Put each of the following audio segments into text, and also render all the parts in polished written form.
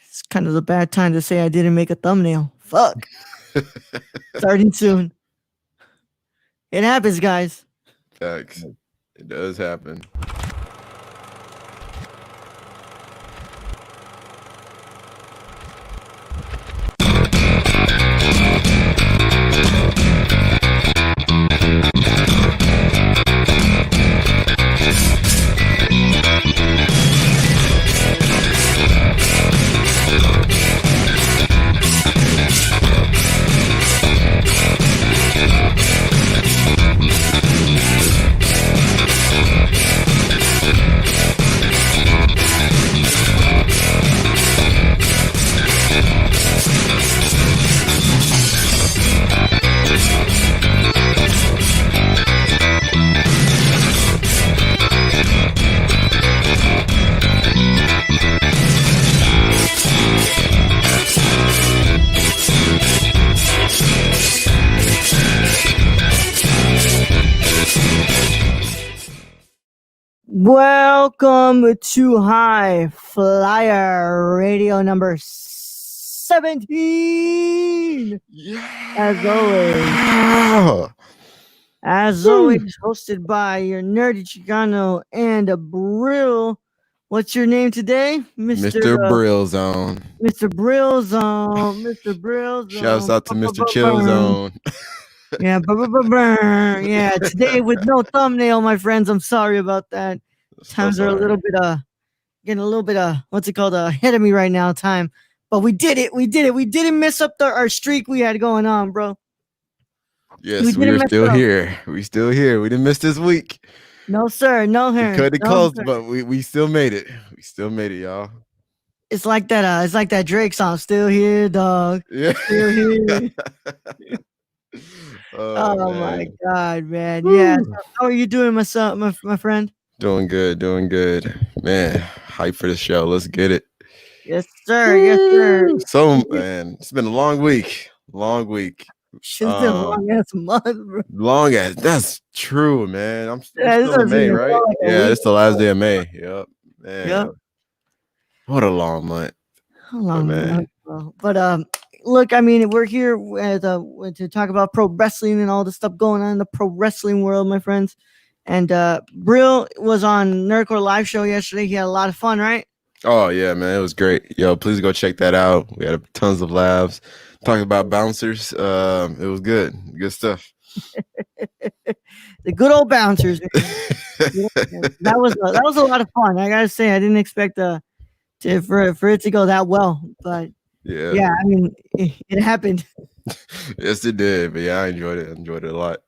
It's kind of a bad time to say I didn't make a thumbnail. Fuck. Starting soon. It happens, guys. Facts. It does happen. Welcome to High Flyer Radio number 17. Yeah. As always, hosted by your nerdy Chicano and a Brill. What's your name today, Mr. Brill Zone. Mr. Brill Zone. Mr. Brill Zone. Shouts out to Mr. Chill Zone. Yeah, yeah. Today with no thumbnail, my friends. I'm sorry about that. Times are a little bit getting a little bit what's it called ahead of me right now. Time, but we did it. We didn't mess up our streak we had going on, bro. Yes, we're still here. We still here. We didn't miss this week. No sir, no hair. Cut it close, but we still made it. We still made it, y'all. It's like that. It's like that Drake song. Still here, dog. Yeah. Still here. Oh my god, man. Yeah. So how are you doing, my friend? Doing good. Man, hype for the show. Let's get it. Yes, sir. Yes, sir. So, man, it's been a long week. It's been a long ass month, bro. Long ass. That's true, man. I'm still in May, right? It's the last day of May. Yep. Man. Yep. What a long month. Month, bro. But look, I mean, we're here to talk about pro wrestling and all the stuff going on in the pro wrestling world, my friends. And Brill was on Nerdcore Live Show yesterday. He had a lot of fun, right? Oh, yeah, man. It was great. Yo, please go check that out. We had tons of laughs. Talking about bouncers. It was good. Good stuff. The good old bouncers. That was a lot of fun. I got to say, I didn't expect for it to go that well. But, yeah, I mean, it happened. Yes, it did. But, yeah, I enjoyed it. A lot.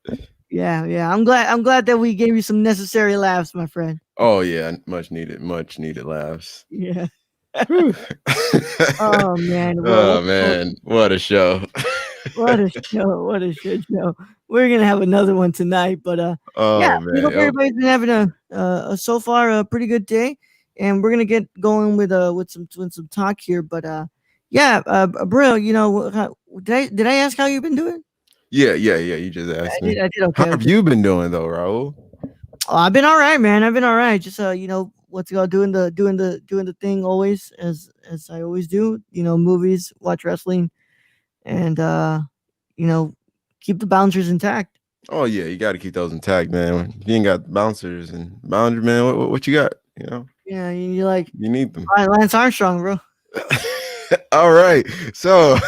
Yeah. I'm glad that we gave you some necessary laughs, my friend. Oh yeah, much needed laughs. Yeah. Oh man. What a show. What a shit show. We're gonna have another one tonight, but we hope everybody's been having a so far a pretty good day, and we're gonna get going with some talk here. But Brill, you know, did I ask how you've been doing? Yeah. You just asked me. I did okay. How have you been doing though, Raul? Oh, I've been all right, man. I've been all right. Just what's it called, doing the thing always as I always do. You know, movies, watch wrestling, and keep the bouncers intact. Oh yeah, you got to keep those intact, man. If you ain't got bouncers and boundary, man, what you got? You know. Yeah, you need them. Lance Armstrong, bro. All right, so.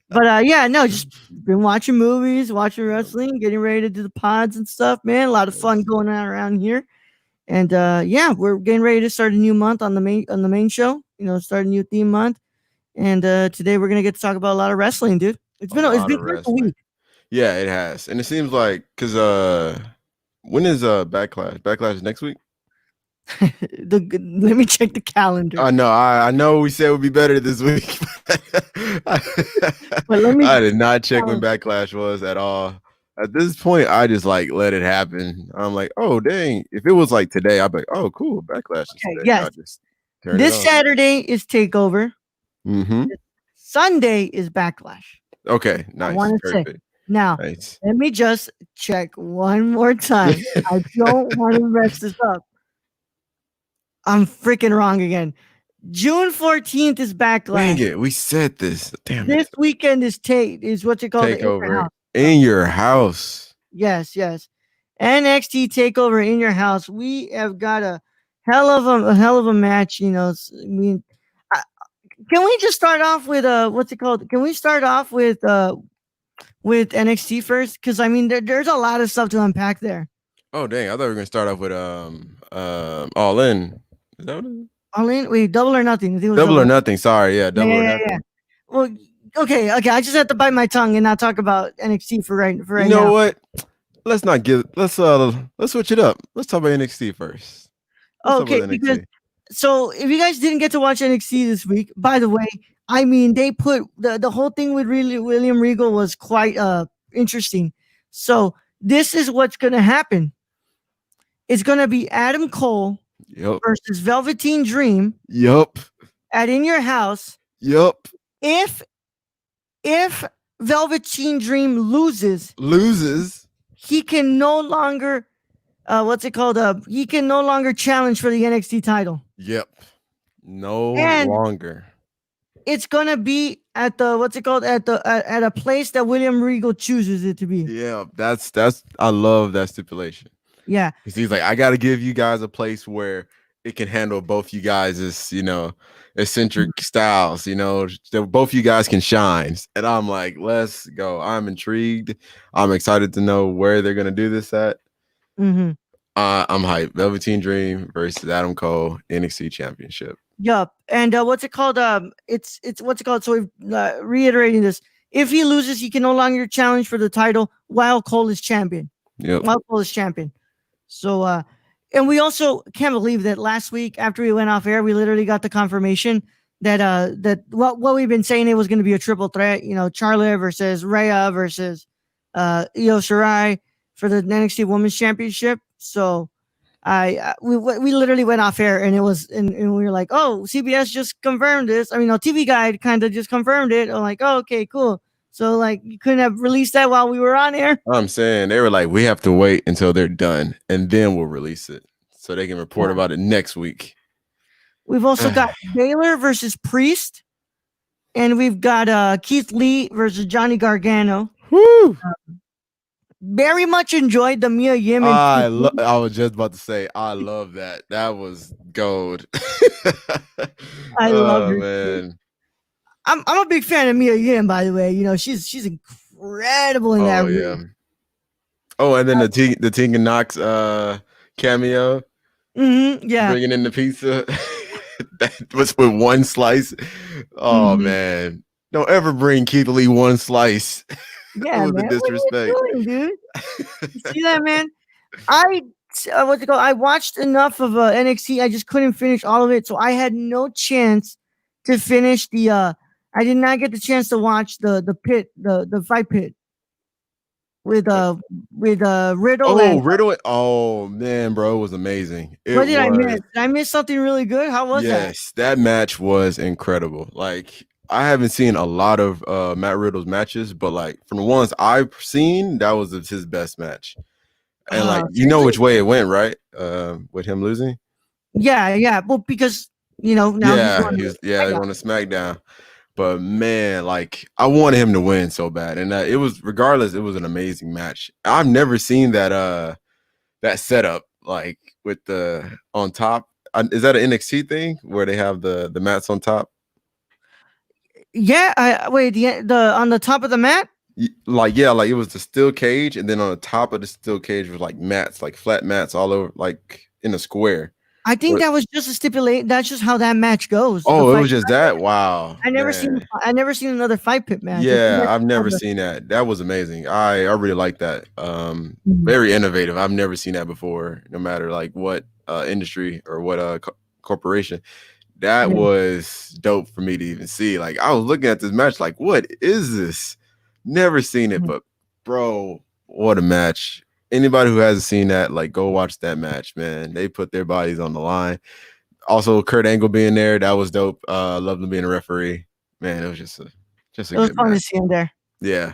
But just been watching movies, watching wrestling, getting ready to do the pods and stuff, man. A lot of fun going on around here. And we're getting ready to start a new month on the main show, start a new theme month. And today we're gonna get to talk about a lot of wrestling, dude. It's been quite a week. Yeah, it has. And it seems like because when is Backlash? Backlash is next week? Let me check the calendar. I know we said it would be better this week. I did not check when Backlash was at all. At this point, I just let it happen. I'm like, oh dang! If it was like today, I'd be like, oh cool, Backlash is today. Yes. This Saturday is Takeover. Mm-hmm. Sunday is Backlash. Okay, nice. I want to say now. Nice. Let me just check one more time. I don't want to mess this up. I'm freaking wrong again. June 14th is Dang Backlash. it, we said this. Damn This it. weekend is what's it called? The In Your Takeover House. in your house. Yes, yes. NXT Takeover in your house. We have got a hell of a match. I mean, uh, can we just start off with what's it called? Can we start off with NXT first? Because I mean, there's a lot of stuff to unpack there. Oh dang, I thought we were gonna start off with All In. Is that what it is? All in, wait, Double or Nothing. I think it was Double Double. or Nothing. Sorry, yeah, Yeah, Double yeah, or yeah, yeah. Nothing. Well, okay, okay. I just have to bite my tongue and not talk about NXT for You right know now. what? Let's switch it up. Let's talk about NXT first. Let's talk Okay, about because NXT. so if you guys didn't get to watch NXT this week, by the way, I mean they put the whole thing with really William Regal was quite interesting. So this is what's gonna happen. It's gonna be Adam Cole Yup. versus Velveteen Dream Yup. at In Your House. Yup. If if Velveteen Dream loses, Loses. he can no longer what's it called? He can no longer challenge for the NXT title. Yep. No And longer. it's gonna be at the what's it called at a place that William Regal chooses it to be. Yeah, that's I love that stipulation. Yeah. Because he's like, I gotta give you guys a place where it can handle both you guys' eccentric styles, so both you guys can shine. And I'm like, let's go. I'm intrigued. I'm excited to know where they're gonna do this at. Mm-hmm. I'm hyped. Velveteen Dream versus Adam Cole, NXT Championship. Yup. And what's it called? It's what's it called? So reiterating this: if he loses, he can no longer challenge for the title while Cole is champion. Yep. While Cole is champion. So and we also can't believe that last week after we went off air, we literally got the confirmation that that what we've been saying, it was going to be a triple threat. Charlotte versus Rhea versus Io Shirai for the NXT Women's Championship. So we literally went off air and it was and we were like, oh, CBS just confirmed this. I mean, no, TV Guide kind of just confirmed it. I'm like, oh, okay, cool. So like you couldn't have released that while we were on air. I'm saying they were like, we have to wait until they're done and then we'll release it so they can report about it next week. We've also got Baylor versus Priest, and we've got Keith Lee versus Johnny Gargano. Woo! Very much enjoyed the Mia Yim. I was just about to say, I love that. That was gold. I love her. Man. I'm a big fan of Mia Yim, by the way. She's incredible in that. Yeah. Oh, and then the Tegan Knox cameo. Mm-hmm, yeah. Bringing in the pizza. That was with one slice. Oh man. Don't ever bring Keith Lee one slice. Yeah, it was man. a disrespect. What are you doing, dude? You see that, man? What's it called? I watched enough of NXT. I just couldn't finish all of it, so I had no chance to finish the. I did not get the chance to watch the pit, the fight pit with Riddle. Oh, Riddle! Oh man, bro, it was amazing. What did I miss? Did I miss something really good? How was that? Yes, that match was incredible. Like I haven't seen a lot of Matt Riddle's matches, but like from the ones I've seen, that was his best match. And like you know which way it went, right? With him losing. Yeah. Well, because now he won a SmackDown. But man, like I wanted him to win so bad, and it was regardless. It was an amazing match. I've never seen that that setup like with the on top. Is that an NXT thing where they have the mats on top? Yeah. The on the top of the mat. Like it was the steel cage, and then on the top of the steel cage was like mats, like flat mats all over, like in a square. I think that was just a stipulate. That's just how that match goes. Oh, it was just that. Wow. I never seen another fight pit match. Yeah, I've never seen that. That was amazing. I really like that. Very innovative. I've never seen that before. No matter like what industry or what corporation. That was dope for me to even see. Like I was looking at this match, like, what is this? Never seen it, but bro, what a match. Anybody who hasn't seen that, like, go watch that match, man. They put their bodies on the line. Also, Kurt Angle being there, that was dope. Loved him being a referee. Man, it was just a it was fun to see him there. Yeah.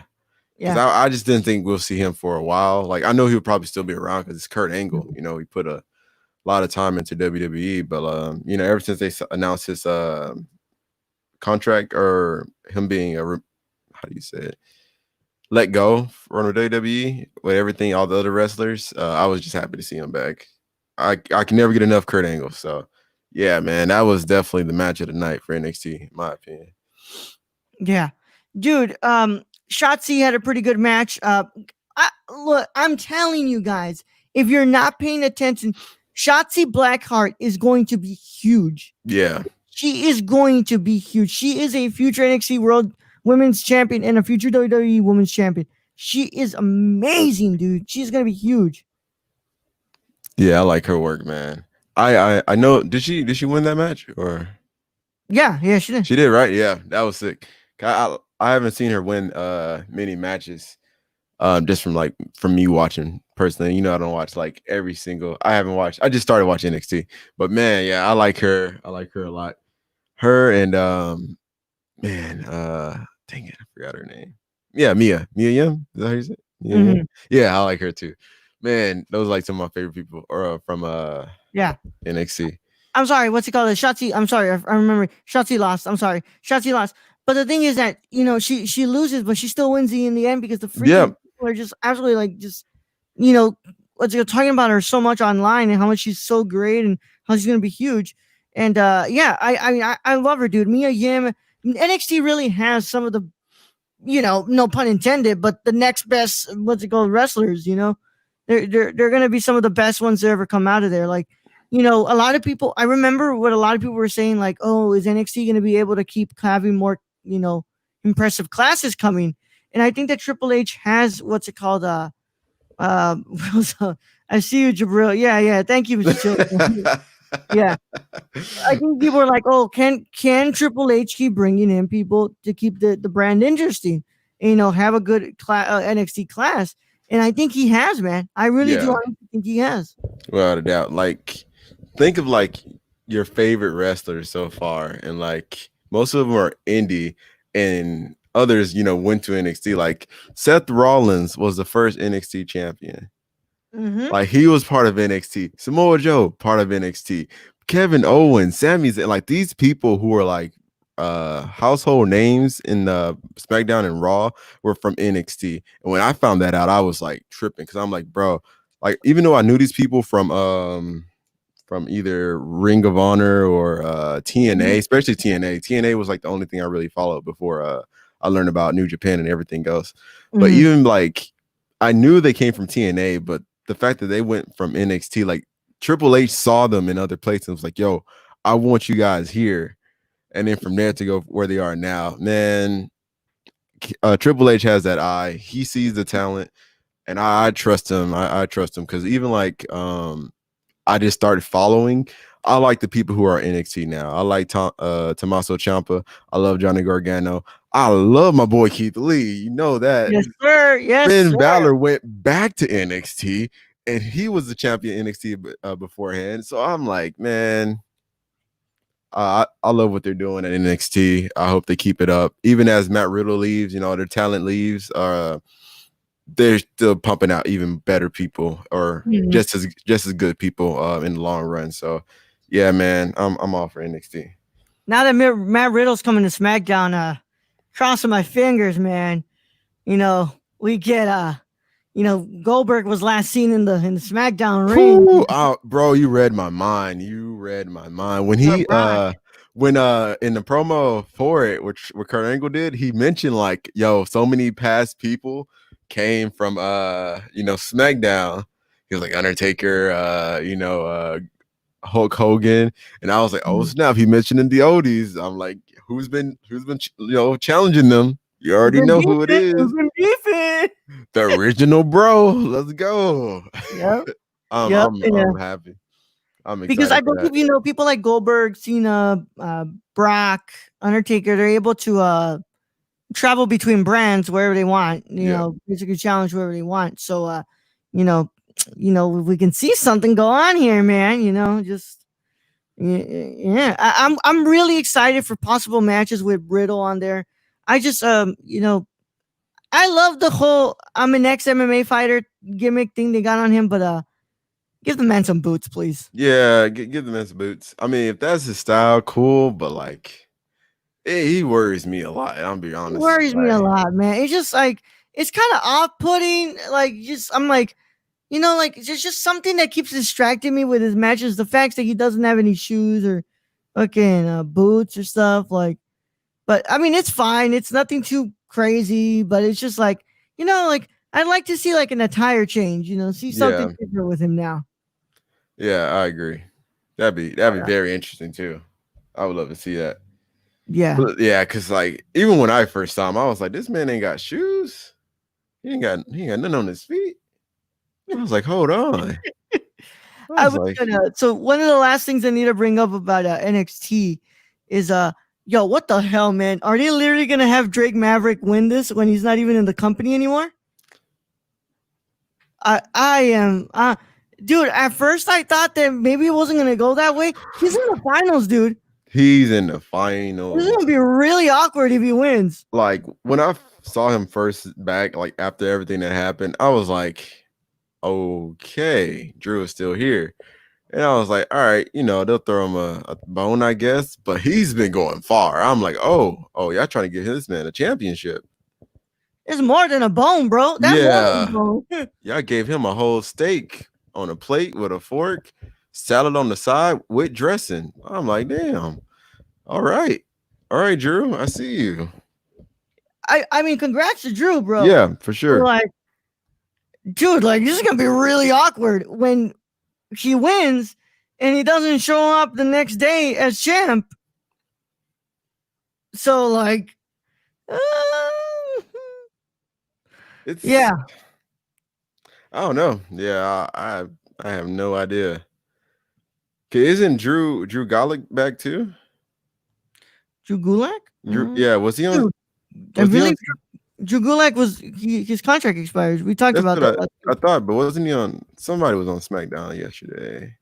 I just didn't think we'll see him for a while. Like, I know he would probably still be around because it's Kurt Angle. He put a a lot of time into WWE. But ever since they announced his contract or him being how do you say it, let go from the WWE with everything, all the other wrestlers, I was just happy to see him back. I can never get enough Kurt Angle. So yeah, man, that was definitely the match of the night for NXT, in my opinion. Yeah, dude. Shotzi had a pretty good match. Look, I'm telling you guys, if you're not paying attention, Shotzi Blackheart is going to be huge. Yeah. She is going to be huge. She is a future NXT World Women's Champion and a future WWE Women's Champion. She is amazing, dude. She's gonna be huge. Yeah, I like her work, man. I know. Did she win that match or? Yeah, she did. She did, right? Yeah, that was sick. I haven't seen her win many matches. Just from me watching personally. I don't watch like every single. I haven't watched. I just started watching NXT, but man, yeah, I like her. I like her a lot. Her and man, dang it, I forgot her name. Yeah, Mia Yim. Is that how you say it? Mia Yim? Yeah, I like her too. Man, those are like some of my favorite people or from Yeah. NXT. I'm sorry, what's it called? Shotzi. I'm sorry, I remember. Shotzi lost. I'm sorry, Shotzi lost. But the thing is that she loses, but she still wins in the end because the freaking people are just absolutely like just what's talking about her so much online and how much she's so great and how she's gonna be huge. And yeah, I love her, dude. Mia Yim. NXT really has some of the no pun intended, but the next best wrestlers. They're gonna be some of the best ones that ever come out of there. Like a lot of people. I remember what a lot of people were saying. Like, oh, is NXT gonna be able to keep having more impressive classes coming? And I think that Triple H has what's it called? I see you, Jibril. Yeah. Thank you, Mr. Chill. Yeah. I think people are like, oh, can Triple H keep bringing in people to keep the brand interesting? And, have a good NXT class, and I think he has, man. I really do. I think he has. Without a doubt. Like, think of like your favorite wrestlers so far, and like most of them are indie, and others, went to NXT. Like Seth Rollins was the first NXT champion. Mm-hmm. Like he was part of NXT. Samoa Joe, part of NXT. Kevin Owens, Sami Zayn, like these people who are like household names in the SmackDown and Raw were from NXT. And when I found that out, I was like tripping because I'm like, bro, like even though I knew these people from either Ring of Honor or TNA, especially TNA. TNA was like the only thing I really followed before I learned about New Japan and everything else. But even like I knew they came from TNA, but the fact that they went from NXT, like Triple H saw them in other places and was like, yo, I want you guys here. And then from there to go where they are now, man, Triple H has that eye. He sees the talent, and I trust him. I trust him because even like I just started following. I like the people who are in NXT now. I like Tommaso Ciampa. I love Johnny Gargano. I love my boy Keith Lee. You know that. Yes, sir. Yes, Finn Balor went back to NXT, and he was the champion NXT beforehand. So I'm like, man, I love what they're doing at NXT. I hope they keep it up. Even as Matt Riddle leaves, their talent leaves. They're still pumping out even better people, or just as good people in the long run. So, yeah, man, I'm all for NXT. Now that Matt Riddle's coming to SmackDown, crossing my fingers, man. We get Goldberg was last seen in the SmackDown ring. Oh, bro, you read my mind. When he in the promo for it, which what Kurt Angle did, he mentioned like, yo, so many past people came from SmackDown. He was like Undertaker, Hulk Hogan, and I was like, oh snap, he mentioned the oldies. I'm like, who's been challenging them? You already know who it is. The original bro. Let's go. Yep. I'm happy. I'm excited because I believe people like Goldberg, Cena, Brock, Undertaker, they're able to travel between brands wherever they want. Basically challenge wherever they want. So if we can see something go on here, man. Just yeah. I'm really excited for possible matches with Riddle on there. I just I love the whole I'm an ex MMA fighter gimmick thing they got on him, but Give the man some boots, please. Yeah, give the man some boots. I mean, if that's his style, cool. But like, he worries me a lot. I'm be It honest. worries me a Like, lot, man. It's just like it's kind of off-putting. Like, just I'm like, like there's just something that keeps distracting me with his matches. The fact that he doesn't have any shoes or fucking boots or stuff. Like, but I mean, it's fine. It's nothing too crazy. But it's just like, like I'd like to see like an attire change. See something yeah, different with him now. yeah, I agree. That'd be very interesting too. I would love to see that. Yeah. But yeah, because like even when I first saw him, I was like, this man ain't got shoes. He ain't got nothing on his feet. I was like, hold on. I I was was like, gonna. So one of the last things I need to bring up about NXT is yo, what the hell, man? Are they literally gonna have Drake Maverick win this when he's not even in the company anymore? I am dude. At first, I thought that maybe it wasn't gonna go that way. He's in the finals, dude. he's in the This is finals. gonna be really awkward if he wins. Like when I saw him first back, like after everything that happened, I was like, okay, Drew is still here. And I was like, all right, they'll throw him a bone, I guess. But he's been going far. I'm like, oh, y'all trying to give this man a championship. It's more than a bone, bro. That's more than a Yeah. bone. Y'all gave him a whole steak on a plate with a fork, salad on the side with dressing. I'm like, damn. All right. All right, Drew. I see you. I mean, congrats to Drew, bro. Yeah, for sure. Like, dude, like this is gonna be really awkward when he wins and he doesn't show up the next day as champ. So like, It's yeah, I don't know. Yeah, I have no idea. Okay, isn't Drew Golick back too? Drew Gulak. Yeah, was he on? Dude, I Was he on? believe Drew Gulak his contract expires. We talked That's about what that. I thought, but wasn't he on? Somebody was on SmackDown yesterday.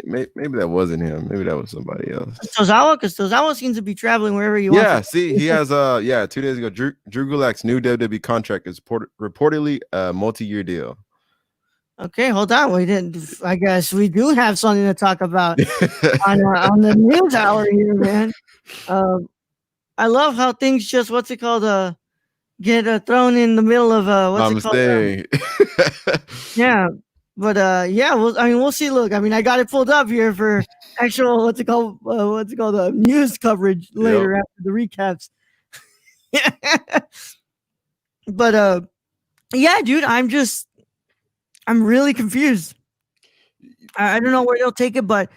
Maybe that wasn't him. Maybe that was somebody else. Tozawa, because Tozawa seems to be traveling wherever he wants. Yeah, see, he has 2 days ago, Drew Gulak's new WWE contract is reportedly a multi-year deal. Okay, hold on. We didn't. I guess we do have something to talk about on the news hour here, man. I love how things just get thrown in the middle of what's it called? Yeah, but yeah, we'll see. Look, I mean, I got it pulled up here for actual what's it called? News coverage later after the recaps. But yeah, dude, I'm really confused. I don't know where they'll take it, but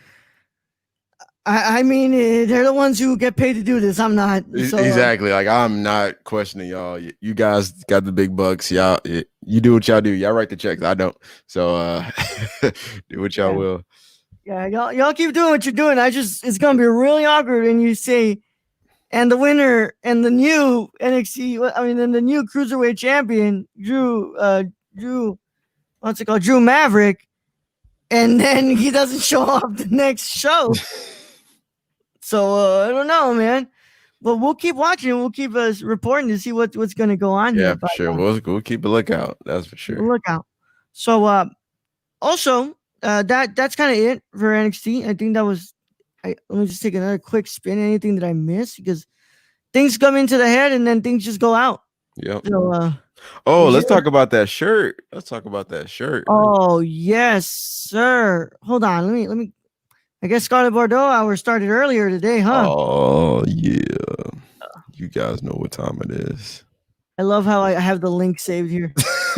I mean, they're the ones who get paid to do this. I'm not. So, exactly. Like I'm not questioning y'all. You guys got the big bucks. Y'all, you do what y'all do. Y'all write the checks. I don't. So do what y'all will. Yeah, y'all keep doing what you're doing. It's gonna be really awkward when you say, and the winner and the new NXT. I mean, and the new cruiserweight champion, Drew, what's it called? Drew Maverick, and then he doesn't show up the next show. So I don't know, man. But we'll keep watching. We'll keep us reporting to see what's going to go on here. Yeah, for sure. We'll keep a lookout. That's for sure. Lookout. So also that's kind of it for NXT. I think that was. Let me just take another quick spin. Anything that I missed, because things come into the head and then things just go out. Yep. So let's talk about that shirt. Oh yes, sir. Hold on. Let me. I guess Scarlet Bordeaux hour started earlier today, huh? Oh yeah. You guys know what time it is. I love how I have the link saved here.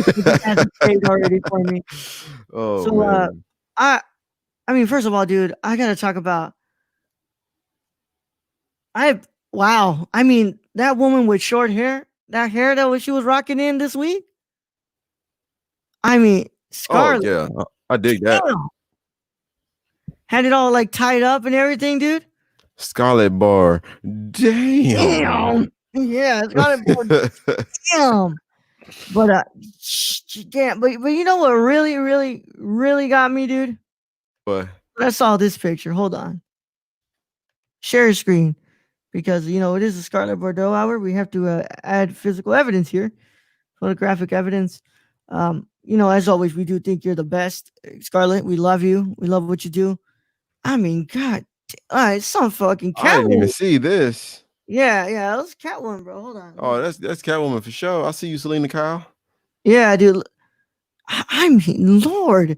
It has it saved already for me. Oh, so man. I mean, first of all, dude, I gotta talk about. Wow. I mean, that woman with short hair, that hair that she was rocking in this week. I mean, Scarlet. Oh yeah, I dig that. Had it all like tied up and everything, dude. Scarlet Bar. Damn. Yeah, Scarlet Bar. Damn. But damn. But you know what really, really, really got me, dude? What? I saw this picture. Hold on. Share screen, because it is a Scarlet Bordeaux hour. We have to add physical evidence here, photographic evidence. as always, we do think you're the best, Scarlett. We love you. We love what you do. I mean, God, it's some fucking I didn't even Catwoman. see this. Yeah, that's Catwoman, bro. Hold on. Oh, that's Catwoman for sure. I see you, Selena Kyle. Yeah, dude. I mean, Lord,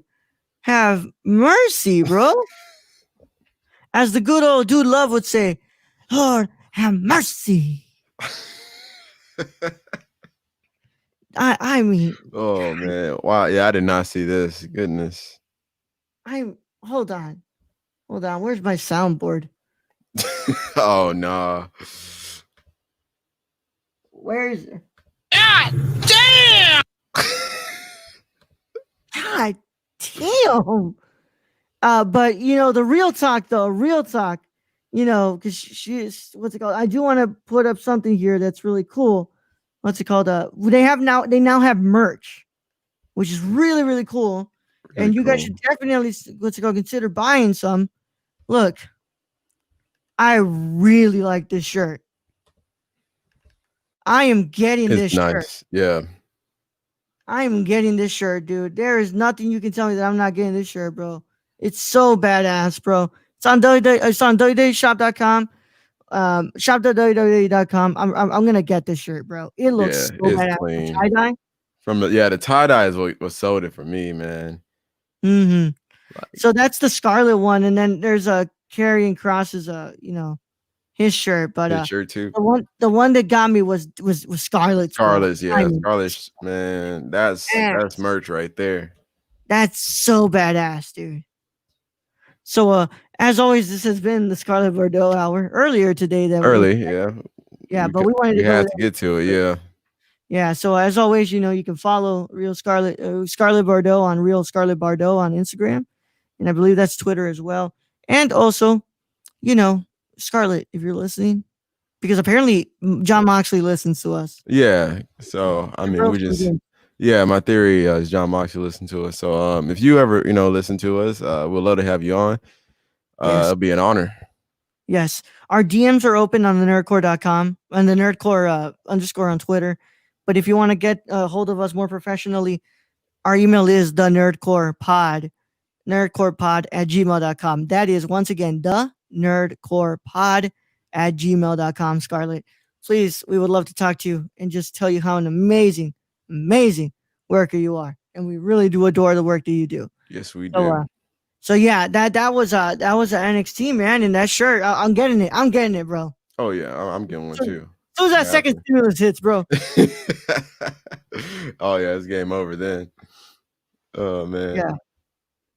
have mercy, bro. As the good old dude Love would say, Lord, have mercy. I mean, Oh man, wow. Yeah, I did not see this. Goodness. hold on. Hold on. Where's my soundboard? Oh no. Where is it? God damn! God damn. But the real talk though, because she is, what's it called? I do want to put up something here that's really cool. What's it called? They now have merch, which is really, really cool. Really And you guys cool. should definitely, what's it called, consider buying some. Look, I really like this shirt. I am getting It's this shirt. nice. Yeah. I am getting this shirt, dude. There is nothing you can tell me that I'm not getting this shirt, bro. It's so badass, bro. It's on www.shop.com. Shop.www.com. I'm gonna get this shirt, bro. It looks Yeah, so it's badass. The clean. tie dye. The tie dye is what sold it for me, man. Mm-hmm. Like, So that's the Scarlet one, and then there's a Carrying Cross's his shirt, but his shirt too. the one that got me was Scarlet's, bro. Scarlett's, I yeah, mean, Scarlett's, man. That's badass. merch right there. That's so badass, dude. So as always, this has been the Scarlet Bordeaux hour. Earlier today, Early, yeah. but we wanted We to go had there. to get to it, yeah. Yeah, so as always, you can follow Scarlet Bordeaux on Real Scarlet Bordeaux on Instagram, and I believe that's Twitter as well. And also, you know, Scarlet, if you're listening, because apparently John Moxley listens to us. Yeah. So I mean, Girls tuned in. yeah, my theory is John Moxley listened to us. So if you ever, listen to us, we'd love to have you on. Yes. It'll be an honor. Yes. Our DMs are open on the nerdcore.com and the nerdcore _ on Twitter. But if you want to get a hold of us more professionally, our email is the nerdcorepod @gmail.com. That is, once again, the nerdcorepod @gmail.com. Scarlett, please, we would love to talk to you and just tell you how an amazing, amazing worker you are. And we really do adore the work that you do. Yes, we do. So yeah, that was an NXT, man, and that shirt, I'm getting it. I'm getting it, bro. Oh yeah, I'm getting one too. As soon as that second stimulus hits, bro. Oh yeah, it's game over then. Oh man.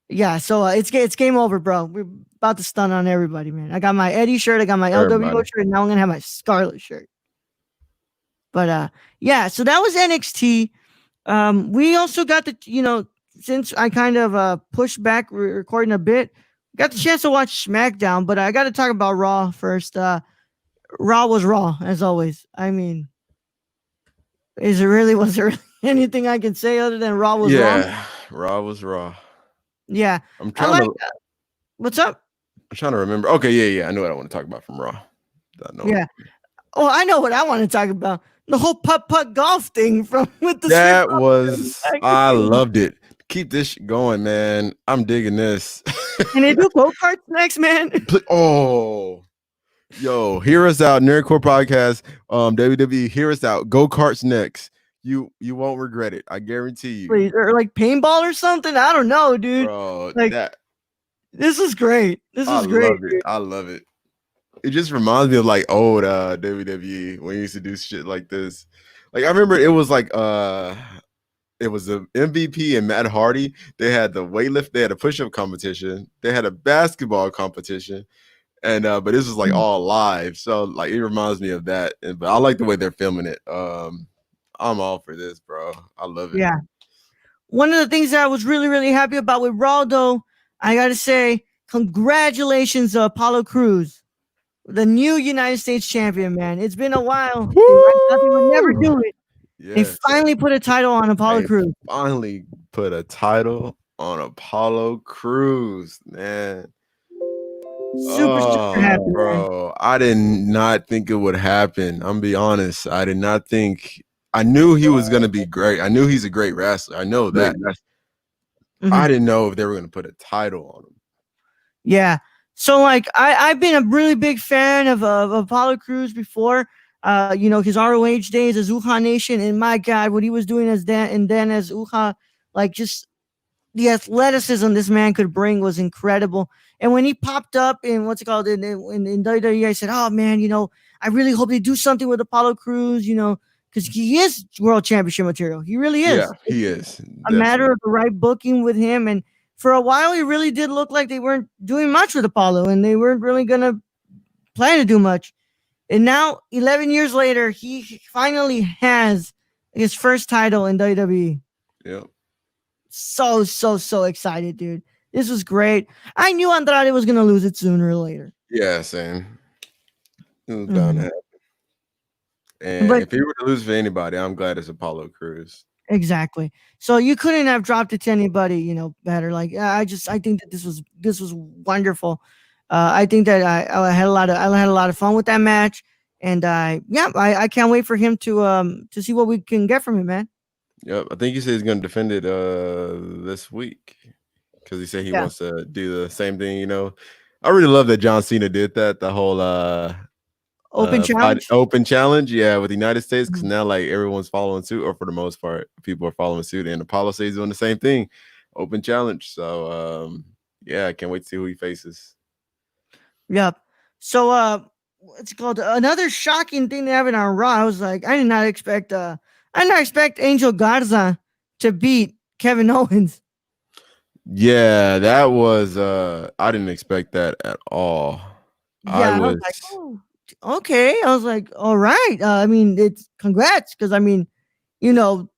Yeah. So it's game over, bro. We're about to stun on everybody, man. I got my Eddie shirt, I got my LWO shirt, and now I'm gonna have my Scarlet shirt. But yeah. So that was NXT. We also got since I kind of pushed back recording a bit, got the chance to watch SmackDown, but I got to talk about Raw first. Raw was Raw, as always. I mean, was there really anything I can say other than Raw was Raw? Yeah, Raw was Raw. Yeah. I'm trying to. What's up? I'm trying to remember. Okay, yeah. I know what I want to talk about from Raw. Yeah. Oh, I know what I want to talk about. The whole putt golf thing with the that was. I loved it. Keep this going, man. I'm digging this. Can they do go-karts next, man? Oh, yo, hear us out, Nerdcore Podcast. WWE, hear us out. Go-karts next. You won't regret it. I guarantee you. Please, or like paintball or something. I don't know, dude. Bro, this is great. I love it. It just reminds me of like old WWE when you used to do shit like this. Like I remember it was like it was the MVP and Matt Hardy. They had the weightlift, they had a push-up competition, they had a basketball competition, and but this was like all live. So like it reminds me of that. But I like the way they're filming it. I'm all for this, bro. I love it. Yeah. One of the things that I was really, really happy about with Raw, though, I gotta say, congratulations to Apollo Crews, the new United States champion, man. It's been a while. They thought they would never do it. Yes. They finally put a title on Apollo Crews. Finally put a title on Apollo Crews, man. Super happy, bro. Man. I did not think it would happen. I'm gonna be honest. I did not think I knew he was gonna be great. I knew he's a great wrestler. I know that. I didn't know if they were gonna put a title on him. Yeah. So like I've been a really big fan of Apollo Crews before. His ROH days as Uha Nation, and my God, what he was doing as Dan and then as Uha, like just the athleticism this man could bring was incredible. And when he popped up in what's it called in WWE, I said, "Oh man, I really hope they do something with Apollo Crews, because he is world championship material. He really Yeah, is. he is. A matter of the right booking with him. And for a while, he really did look like they weren't doing much with Apollo, and they weren't really gonna plan to do much. And now, 11 years later, he finally has his first title in WWE. Yep. So excited, dude. This was great. I knew Andrade was gonna lose it sooner or later. Yeah, same. It was bound to happen. And But if he were to lose for anybody, I'm glad it's Apollo Crews. exactly. So you couldn't have dropped it to anybody, better. Like I think that this was wonderful. I think that I had a lot of fun with that match, and I can't wait for him to see what we can get from him, man. Yep, I think he said he's going to defend it this week because he said he Yeah. wants to do the same thing. I really love that John Cena did that. The whole Open challenge. open challenge, yeah, with the United States, because Mhm. now like everyone's following suit, or for the most part, people are following suit, and Apollo says he's doing the same thing, open challenge. So yeah, I can't wait to see who he faces. Yep. So what's it called? Another shocking thing that happened on Raw. I was like, I did not expect Angel Garza to beat Kevin Owens. Yeah, that was I didn't expect that at all. Yeah, I was like, oh, okay. I was like, all right. I mean, it's congrats, because I mean, you know,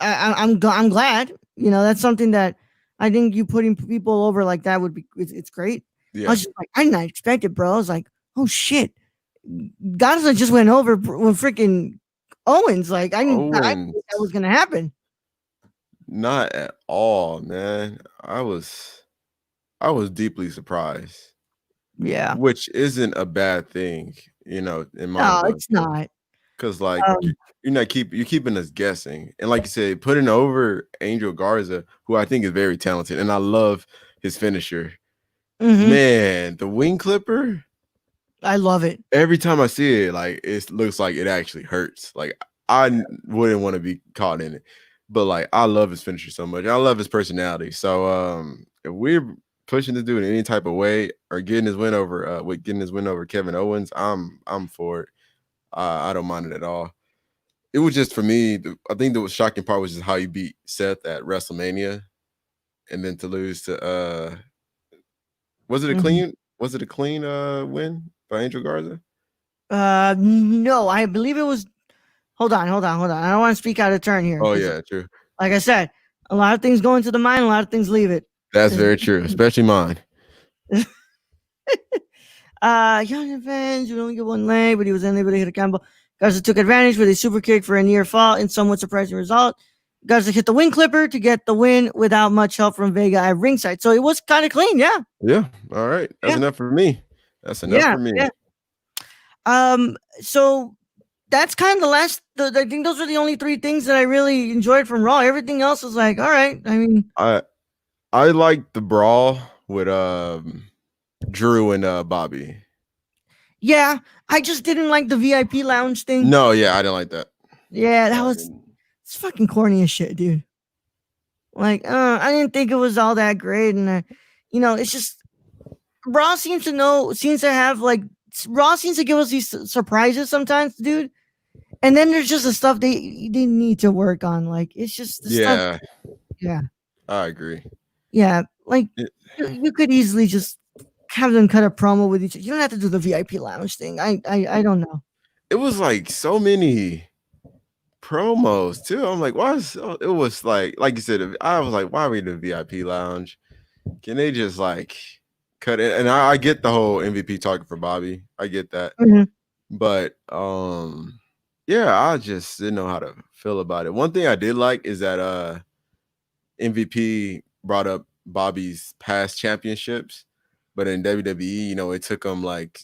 I'm glad. That's something that I think you putting people over like that would be it's great. I Yeah. was just like, I did not expect it, bro. I was like, oh shit, Garza just went over with freaking Owens. Like I didn't Owens, think that was gonna happen. not at all, man. I was deeply surprised, Yeah. which isn't a bad thing, in my No, book. it's not. Because like Um, you're keeping us guessing, and like you said, putting over Angel Garza, who I think is very talented, and I love his finisher. mhm. Man, the wing clipper. I love it. Every time I see it, like it looks like it actually hurts. Like I wouldn't want to be caught in it, but like I love his finisher so much. I love his personality. So if we're pushing this dude in any type of way or getting his win over Kevin Owens, I'm for it. I don't mind it at all. It was just for me. I think the shocking part was just how he beat Seth at WrestleMania, and then to lose to was it a Mhm. clean win by Angel Garza? No, I believe it was. Hold on. I don't want to speak out of turn here, Oh because, yeah, true. like I said, a lot of things go into the mind, a lot of things leave it. That's very true, especially mine. Young fans would only get one leg, but he was unable to hit a combo. Garza took advantage with a super kick for a near fall and somewhat surprising result. Garza hit the wing clipper to get the win without much help from Vega at ringside. So it was kind of clean, yeah. Yeah. All right. That's Yeah. enough for me. That's enough for me. Yeah. So that's kind of the last. I think those are the only three things that I really enjoyed from Raw. Everything else was like, all right. I mean, I like the brawl with Drew and Bobby. yeah, I just didn't like the VIP lounge thing. No, yeah, I didn't like that. Yeah, it's fucking corny as shit, dude. Like, I didn't think it was all that great, and it's just Raw seems to have like Raw seems to give us these surprises sometimes, dude. And then there's just the stuff they need to work on. Like, it's just the stuff. Yeah, I agree. yeah. Like, you could easily just have them cut a promo with each other. You don't have to do the VIP lounge thing. I don't know. It was like so many promos too. I'm like, why it was like you said, I was like, why are we in the VIP lounge? Can they just like cut it? And I get the whole MVP talking for Bobby. I get that. Mhm. But yeah, I just didn't know how to feel about it. One thing I did like is that MVP brought up Bobby's past championships, but in WWE, it took him like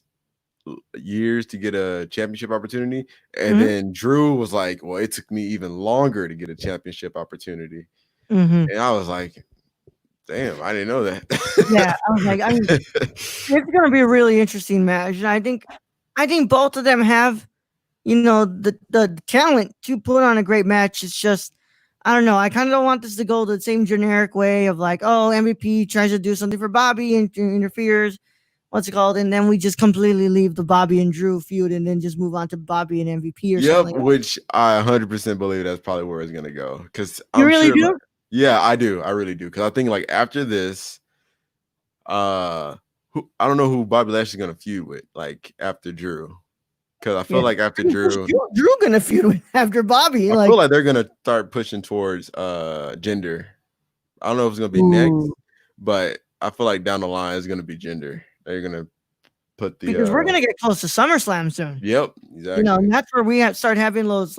years to get a championship opportunity, and Mhm. then Drew was like, "Well, it took me even longer to get a championship opportunity," Mhm. and I was like, "Damn, I didn't know Yeah, I was like, I mean, that." it's gonna be a really interesting match, and I think both of them have, the talent to put on a great match. It's just, I don't know. I kind of don't want this to go the same generic way of like, oh, MVP tries to do something for Bobby and interferes. What's it called? And then we just completely leave the Bobby and Drew feud and then just move on to Bobby and MVP or Yep, something like that. which I 100% believe that's probably where it's gonna go. Because You I'm really sure, do? yeah, I do, I really do. Because I think like after this, I don't know who Bobby Lashley's gonna feud with, like after Drew. Because I feel Yeah. like after I mean, who's Drew, Drew gonna feud with after Bobby? I Like, feel like they're gonna start pushing towards gender. I don't know if it's gonna be next, ooh, but I feel like down the line it's gonna be gender. They're gonna put the because we're gonna get close to SummerSlam soon. yep, And exactly. that's where we start having those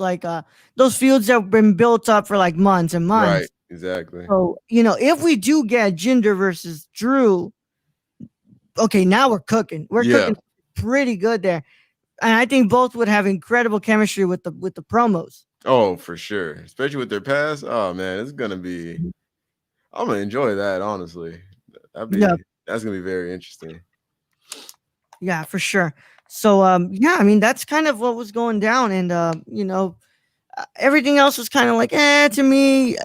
those feuds that have been built up for like months and Right, months. exactly. So, if we do get Jinder versus Drew, okay, now we're cooking. We're Yeah. cooking pretty good there. And I think both would have incredible chemistry with the promos. Oh, for sure. Especially with their past. Oh man, it's gonna be I'm gonna enjoy that, honestly. Yeah, That's gonna be very interesting. yeah, for sure. So yeah, I mean that's kind of what was going down, and everything else was kind of like to me.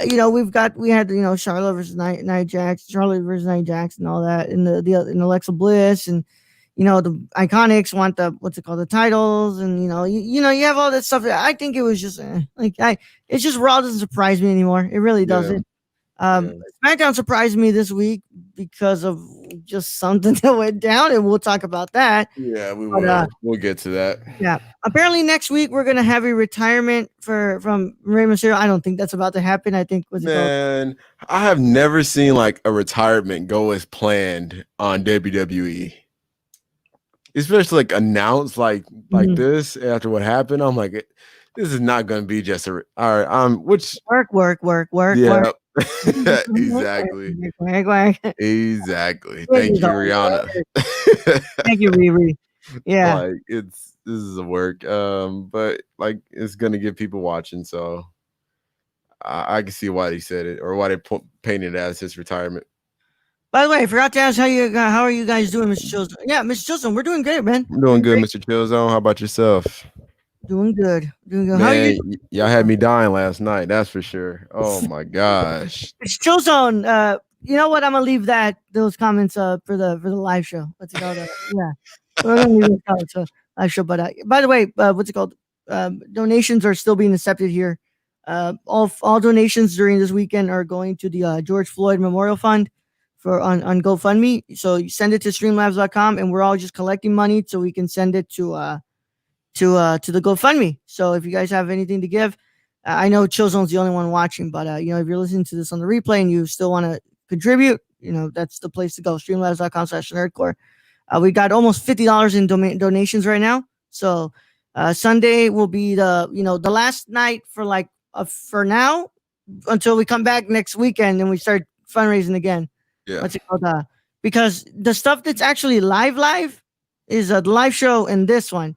We had Charlotte versus Nia Jax, Charlotte versus Nia Jax, and all that, and and Alexa Bliss, and the Iconics want the what's it called, the titles, and you have all that stuff. I think it was just it's just Raw doesn't surprise me anymore. It really Yeah, doesn't. yeah. SmackDown surprised me this week because of just something that went down, and we'll talk about that. Yeah, we But will. We'll get to that. yeah, apparently next week we're gonna have a retirement from Rey Mysterio. I don't think that's about to happen. I think what's it called? Man, I have never seen like a retirement go as planned on WWE. Especially like announced like Mhm. this after what happened. I'm like, this is not gonna be just all right. Which Work. yeah, Work, exactly. work. Exactly. Thank Please you, don't Rihanna. work. Thank you, Riri. Yeah, Like this is a work. But like it's gonna get people watching, so I can see why they said it or why they painted it as his retirement. by the way, I forgot to ask how are you guys doing, Mr. Chilson? Yeah, Mr. Chilson, we're doing good, man. I'm doing good, Mr. Chillzone. How about yourself? Doing good. How are you? Man, y'all had me dying last night, that's for sure. Oh my gosh. Mr. Chilson, you know what? I'm gonna leave those comments for the live show. What's it called? Yeah, we're gonna leave those comments for live show. But by the way, what's it called? Donations are still being accepted here. All donations during this weekend are going to the George Floyd Memorial Fund on GoFundMe. So you send it to streamlabs.com, and we're all just collecting money so we can send it to the GoFundMe. So if you guys have anything to give, I know Chillzone's the only one watching, but if you're listening to this on the replay and you still want to contribute, that's the place to go. Streamlabs.com/nerdcore. We got almost $50 in donations right now. So Sunday will be the last night for now until we come back next weekend and we start fundraising again. Yeah. What's it called? Because the stuff that's actually live is the live show and this one.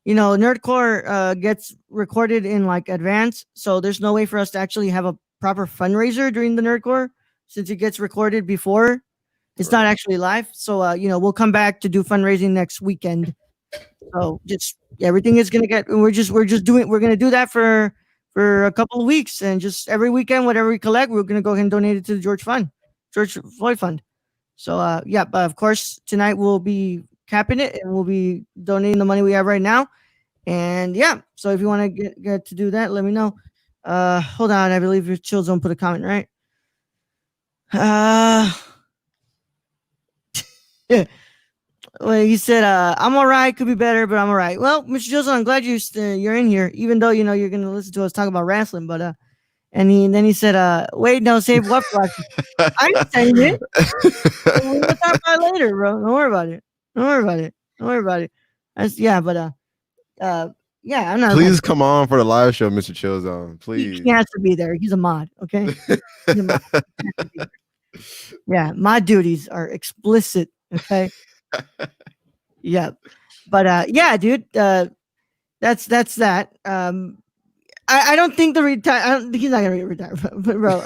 Nerdcore gets recorded in like advance, so there's no way for us to actually have a proper fundraiser during the Nerdcore since it gets recorded before it's not actually live. So we'll come back to do fundraising next weekend. So just everything is gonna get. We're gonna do that for a couple of weeks, and just every weekend, whatever we collect, we're gonna go ahead and donate it to the George Floyd Fund. So yeah, but of course tonight we'll be capping it and we'll be donating the money we have right now. And yeah, so if you want to get to do that, let me know. Hold on, I believe your children put a comment, right? Yeah. Well, he said, "I'm all right. Could be better, but I'm all right." Well, Mr. Joseph, I'm glad you're in here, even though you're going to listen to us talk about wrestling. But then he said, "Wait, no, save what for?" I ain't saying it. We'll talk about it later, bro. Don't worry about it. Yeah, I'm not. Please come on for the live show, Mr. Chillzone. Please. He has to be there. He's a mod. Okay. He's a mod. Yeah, my duties are explicit. Okay. Yeah. But yeah, dude, that's that. I don't think the retire. I don't, he's not gonna retire, but bro,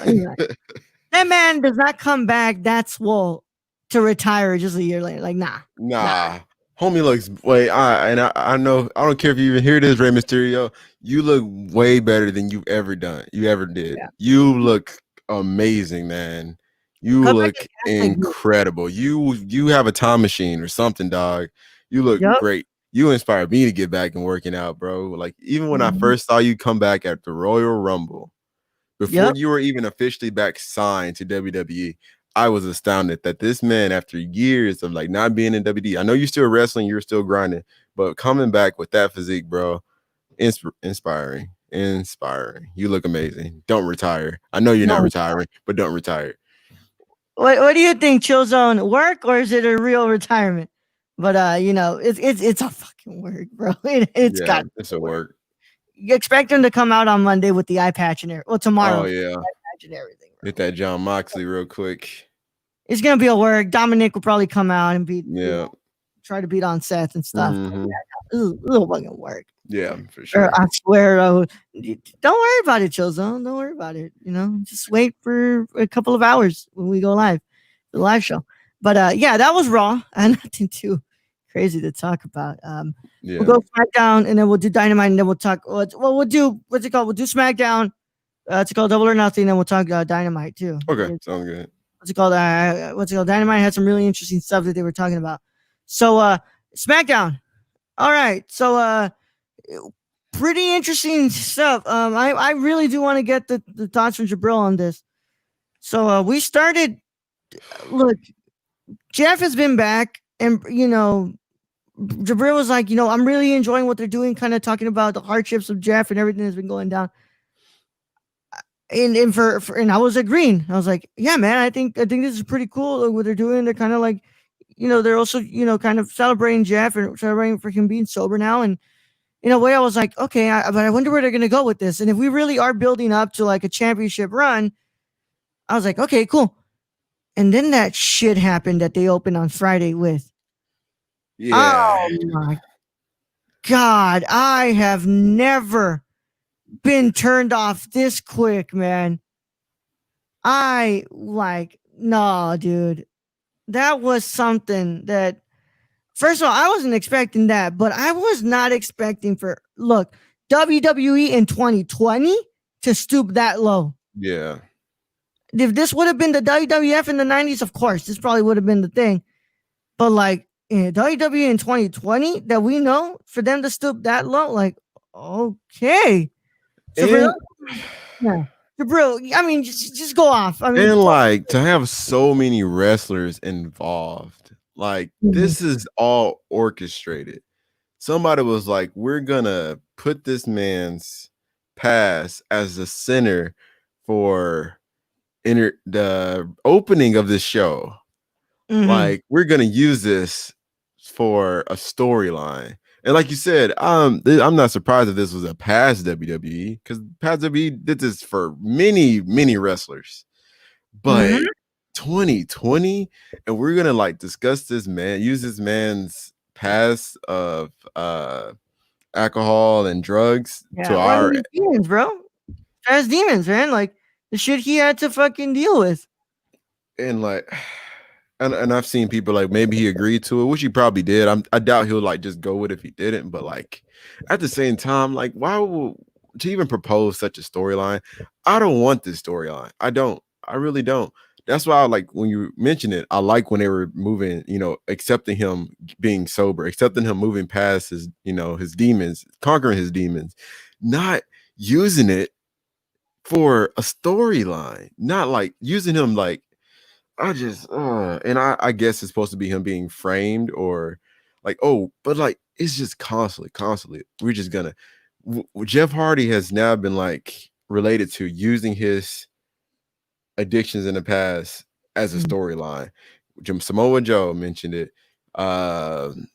that man does not come back that swole to retire just a year later. Like, nah. Nah, homie looks way. I know. I don't care if you even hear this, Rey Mysterio. You look way better than you've ever done. You ever did. Yeah. You look amazing, man. You Cut back look his gas tank. incredible. You have a time machine or something, dog. You look Yep. great. You inspired me to get back and working out, bro. Like even when I Mhm. first saw you come back at the Royal Rumble, before Yep. you were even officially back signed to WWE, I was astounded that this man, after years of like not being in WWE, I know you're still wrestling, you're still grinding, but coming back with that physique, bro, inspiring. Inspiring. You look amazing. Don't retire. I know you're not No. retiring, but don't retire. What do you think, Chill Zone? Work or is it a real retirement? But it's a fucking work, bro. It's Yeah, got it's to a work. work. You expect him to come out on Monday with the eye patch and everything. Well, tomorrow Oh with yeah. the eye patch and everything, bro. Hit that John Moxley real quick. It's gonna be a work. Dominic will probably come out and Yeah. try to beat on Seth and stuff. Mhm. It'll fucking work. Yeah, for sure. I swear, don't worry about it, Chill Zone. Don't worry about it. Just wait for a couple of hours when we go live, the live show. But yeah, that was Raw. And nothing too crazy to talk about. Yeah. We'll go SmackDown and then we'll do Dynamite and then we'll talk. We'll do what's it called? We'll do SmackDown. It's called Double or Nothing. And then we'll talk Dynamite too. Okay, sounds good. What's it called? Dynamite had some really interesting stuff that they were talking about. So SmackDown. All right. So pretty interesting stuff. I really do want to get the thoughts from Jibril on this. So we started. Look, Jeff has been back, and Jibril was like, I'm really enjoying what they're doing, kind of talking about the hardships of Jeff and everything that's been going down. And I was agreeing. I was like, yeah, man, I think this is pretty cool what they're doing. They're kind of like, they're also kind of celebrating Jeff and celebrating for him being sober now. And in a way, I was like, okay, but I wonder where they're gonna go with this. And if we really are building up to like a championship run, I was like, okay, cool. And then that shit happened that they opened on Friday with. Yeah. Oh my God, I have never been turned off this quick, man. No, dude. That was something that, first of all, I wasn't expecting that, but I was not expecting WWE in 2020 to stoop that low. Yeah. If this would have been the WWF in the 90s, of course, this probably would have been the thing. But like WWE in 2020 that we know, for them to stoop that low, like, okay. So Jibril, I mean, just go off. I mean, and like to have so many wrestlers involved, like this is all orchestrated. Somebody was like, we're gonna put this man's pass as the center for the opening of this show. Like we're gonna use this for a storyline. And like you said, I'm not surprised if this was a past WWE, because past WWE did this for many, many wrestlers. But 2020, and we're gonna like discuss this man, use this man's past of alcohol and drugs to our demons, bro. As demons, man. Like the shit he had to fucking deal with. And like and I've seen people like maybe he agreed to it, which he probably did. I doubt he'll like just go with it if he didn't, but like at the same time, like why would to even propose such a storyline? I don't want this storyline. I really don't. That's why I like when you mention it, I like when they were moving, accepting him being sober, accepting him moving past his, his demons, conquering his demons, not using it for a storyline, not like using him like and I guess it's supposed to be him being framed or like, but like it's just constantly. We're just gonna. Jeff Hardy has now been like related to using his addictions in the past as a storyline. Samoa Joe mentioned it.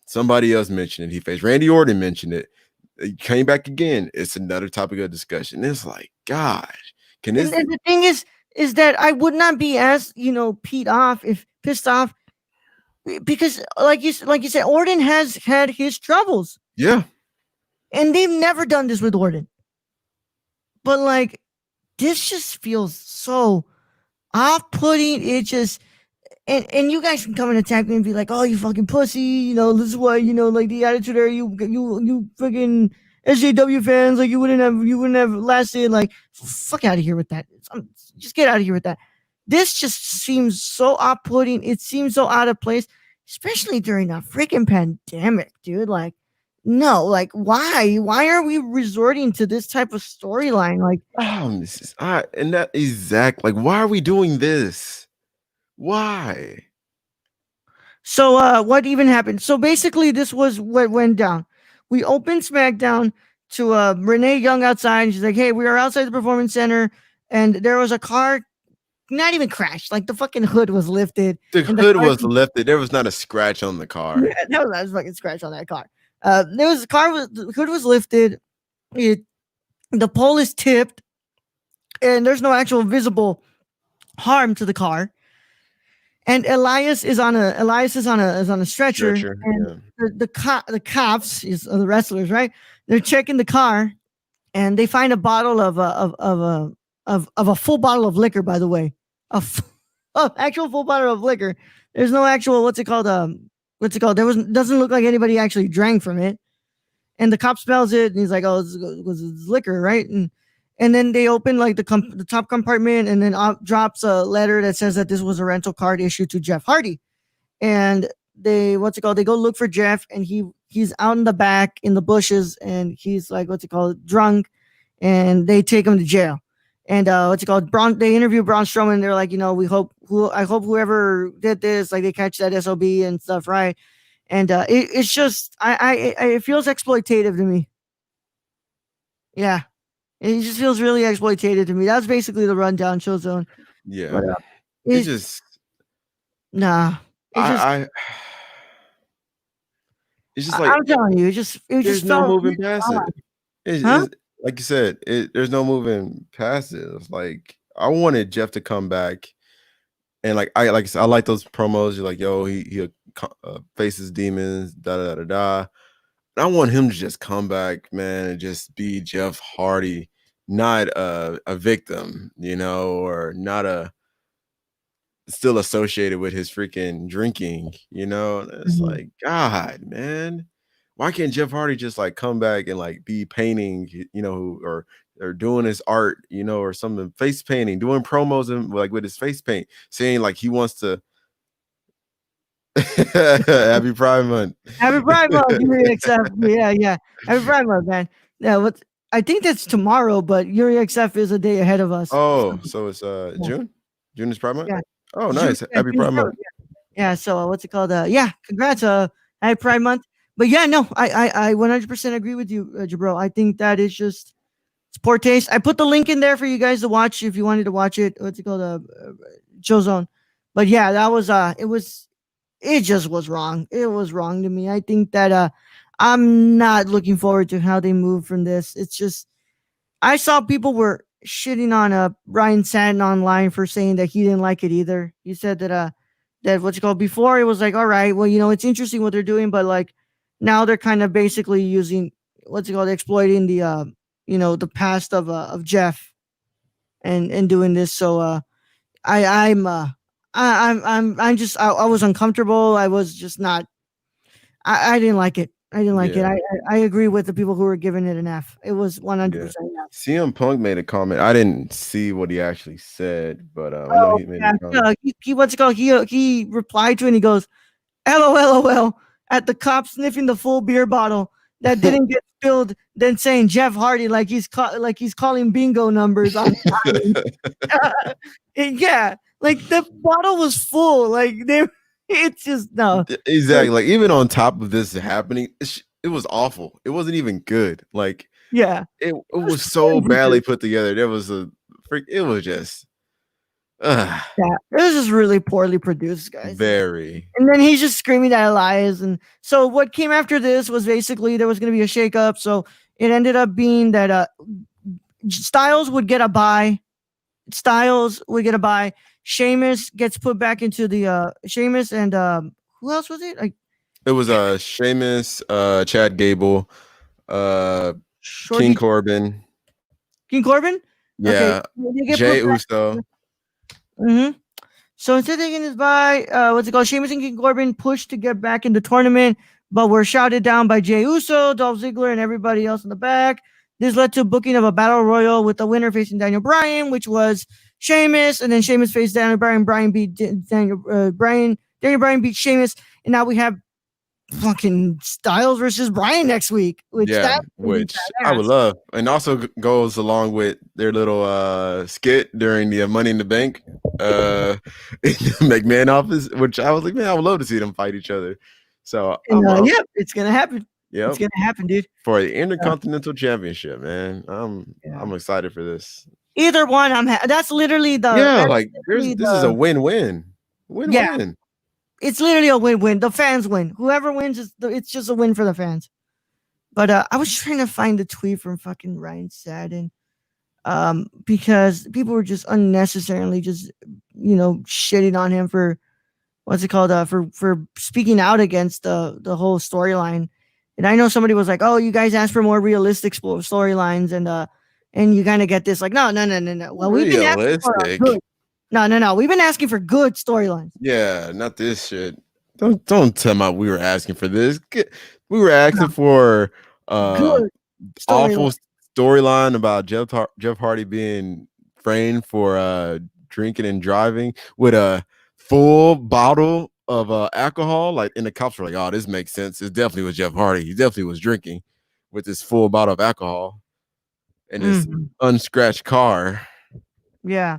Somebody else mentioned it. He faced Randy Orton mentioned it. It came back again. It's another topic of discussion. It's like, gosh, and the thing is that I would not be as pissed off because like you said, Orton has had his troubles, Yeah. and they've never done this with Orton. But like, this just feels so off-putting. It just and you guys can come and attack me and be like, "Oh, you fucking pussy," this is why, like the attitude era. You freaking SJW fans, like you wouldn't have lasted. Like, fuck out of here with that. Just get out of here with that. This just seems so off-putting. It seems so out of place, especially during a freaking pandemic, dude. Like, no, like why? Why are we resorting to this type of storyline? Like, And that exact, like, why are we doing this? Why? so what even happened? So basically, this was what went down. We opened SmackDown to Renee Young outside, and she's like, "Hey, we are outside the Performance Center, and there was a car, not even crashed. Like the fucking hood was lifted. The and hood car was lifted. There was not a scratch on the car. Yeah, there was not a fucking scratch on that car. The hood was lifted. The pole is tipped, and there's no actual visible harm to the car. And Elias is on a stretcher, Stretcher, and yeah. the cops is the wrestlers, right? They're checking the car, and they find a bottle of a full bottle of liquor. By the way, actual full bottle of liquor. There's no actual what's it called? Doesn't look like anybody actually drank from it. And the cop smells it, and he's like, "Oh, this is liquor, right?" And then they open like the top compartment, and then drops a letter that says that this was a rental card issued to Jeff Hardy. And they They go look for Jeff, and he's out in the back in the bushes, and he's like drunk, and they take him to jail. And Braun. They interview Braun Strowman. And they're like, I hope whoever did this, like, they catch that SOB and stuff, right? And it's just, it feels exploitative to me. Yeah, it just feels really exploitative to me. That's basically the rundown, Chill Zone. Yeah. But, It's just nah. It's just like, I'm telling you, it there's just no felt moving past it. Huh? It's like you said, there's no moving past it. It's like, I wanted Jeff to come back, and I like those promos. You're like, yo, he faces demons, da da da da. I want him to just come back, man, and just be Jeff Hardy, not a victim, or not still associated with his freaking drinking, It's like, God, man, why can't Jeff Hardy just like come back and like be painting, or doing his art, or something, face painting, doing promos and like with his face paint, saying like he wants to. Happy Pride Month. Happy Pride Month, Yuri XF. Yeah. Happy Pride Month, man. Yeah, I think that's tomorrow, but Yuri XF is a day ahead of us. Oh, so it's Yeah. June? June is Pride Month? Yeah. Oh, nice. Happy Pride Month. Yeah, so congrats, Happy Pride Month. But yeah, no, I 100% agree with you, Jabro. I think that is just, it's poor taste. I put the link in there for you guys to watch if you wanted to watch it. Chill Zone. But yeah, that was it just was wrong. It was wrong to me. I think that I'm not looking forward to how they move from this. It's just, I saw people were shitting on Ryan Satin online for saying that he didn't like it either. He said that before it was like, all right, well, it's interesting what they're doing, but like now they're kind of basically using exploiting the past of Jeff and doing this. So I was uncomfortable. I was just not. I didn't like it. I didn't like it. I agree with the people who were giving it an F. It was 100% F. CM Punk made a comment. I didn't see what he actually said, but I know he made a comment. He replied to it and he goes, LOL at the cop sniffing the full beer bottle that didn't get spilled, then saying Jeff Hardy like he's calling bingo numbers on time. Yeah, like the bottle was full. Like it's just no. Exactly. Like, even on top of this happening, it was awful. It wasn't even good. Like, yeah, it was so badly put together. There was it was just yeah, it was just really poorly produced, guys. Very. And then he's just screaming at Elias. And so what came after this was basically there was going to be a shakeup. So it ended up being that Styles would get a bye. Sheamus gets put back into the Sheamus and who else was it? Like It was Sheamus, Chad Gable, uh, King Shorty Corbin, King Corbin. Okay, yeah, they get Jay put back. Uso. Mm-hmm. So instead of taking his bye, what's it called? Sheamus and King Corbin pushed to get back in the tournament, but were shouted down by Jey Uso, Dolph Ziggler, and everybody else in the back. This led to booking of a battle royal with the winner facing Daniel Bryan, which was Sheamus, and then Sheamus faced Daniel Bryan. Bryan beat Daniel Bryan beat Sheamus, and now we have fucking Styles versus Bryan next week, which Yeah, that's gonna be which I would badass. love, and also goes along with their little skit during the Money in the Bank in the McMahon office, which I was like, man, I would love to see them fight each other. So And yeah, it's gonna happen. It's yep, gonna happen, dude. for the Intercontinental Championship, man. Yeah. I'm excited for this. Either one, that's literally the Yeah, that's like literally this is a win-win, yeah. win-win. It's literally a win-win. The fans win. Whoever wins, it's just a win for the fans. But I was trying to find the tweet from fucking Ryan Sadden, because people were just unnecessarily just shitting on him for what's it called for speaking out against the whole storyline. And I know somebody was like, "Oh, you guys asked for more realistic storylines, and you kind of get this like, no. Well, we've been asking for a good. No. We've been asking for good storylines. Yeah, not this shit. Don't tell me we were asking for this. We were asking for Good awful storyline. storyline about Jeff Hardy being framed for drinking and driving with a full bottle of alcohol. Like, and the cops were like, "Oh, this makes sense. It definitely was Jeff Hardy. He definitely was drinking with this full bottle of alcohol in this unscratched car." Yeah.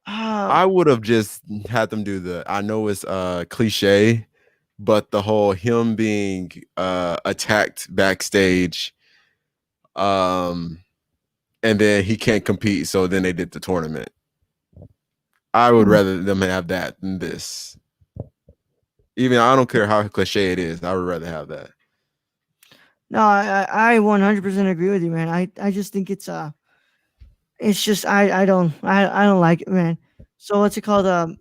I would have just had them do I know it's cliche, but the whole him being attacked backstage, and then he can't compete, so then they did the tournament. I would rather them have that than this. Even I don't care how cliche it is, I would rather have that. No, I 100% agree with you, man. I just think it's just I don't like it, man. So what's it called?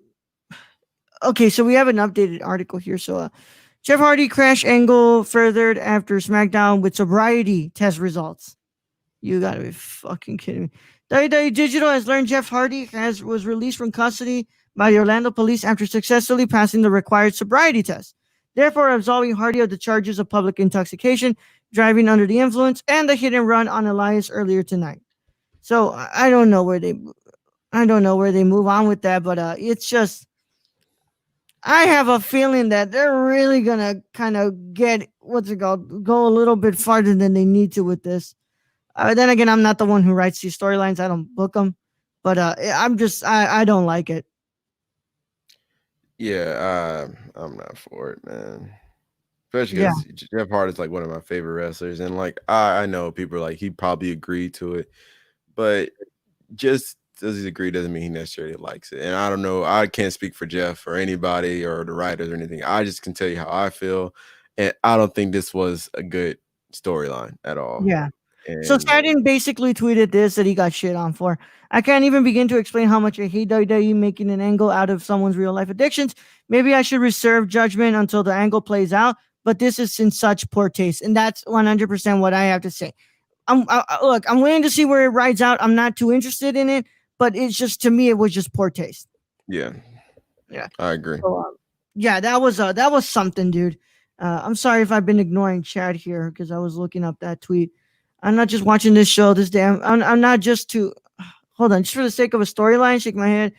Okay, so we have an updated article here. So Jeff Hardy crash angle furthered after SmackDown with sobriety test results. You gotta be fucking kidding me. WWE Digital has learned Jeff Hardy was released from custody by the Orlando police after successfully passing the required sobriety test, therefore absolving Hardy of the charges of public intoxication, driving under the influence, and the hit and run on Elias earlier tonight. So I don't know where they move on with that, but it's just I have a feeling that they're really gonna kind of go a little bit farther than they need to with this. Then again, I'm not the one who writes these storylines. I don't book them, but I don't like it. Yeah, I'm not for it, man. Especially because Jeff Hardy is like one of my favorite wrestlers, and like I know people are like he probably agreed to it, but just does he agree doesn't mean he necessarily likes it. And I don't know. I can't speak for Jeff or anybody or the writers or anything. I just can tell you how I feel, and I don't think this was a good storyline at all. Yeah. So Sadden basically tweeted this that he got shit on for. I can't even begin to explain how much I hate WWE making an angle out of someone's real life addictions. Maybe I should reserve judgment until the angle plays out, but this is in such poor taste. And that's 100% what I have to say. Look, I'm willing to see where it rides out. I'm not too interested in it, but it's just, to me, it was just poor taste. Yeah. I agree. So, yeah, that was something, dude. I'm sorry if I've been ignoring Chad here because I was looking up that tweet. I'm not just watching this show. I'm not just to hold on, just for the sake of a storyline. Shake my head.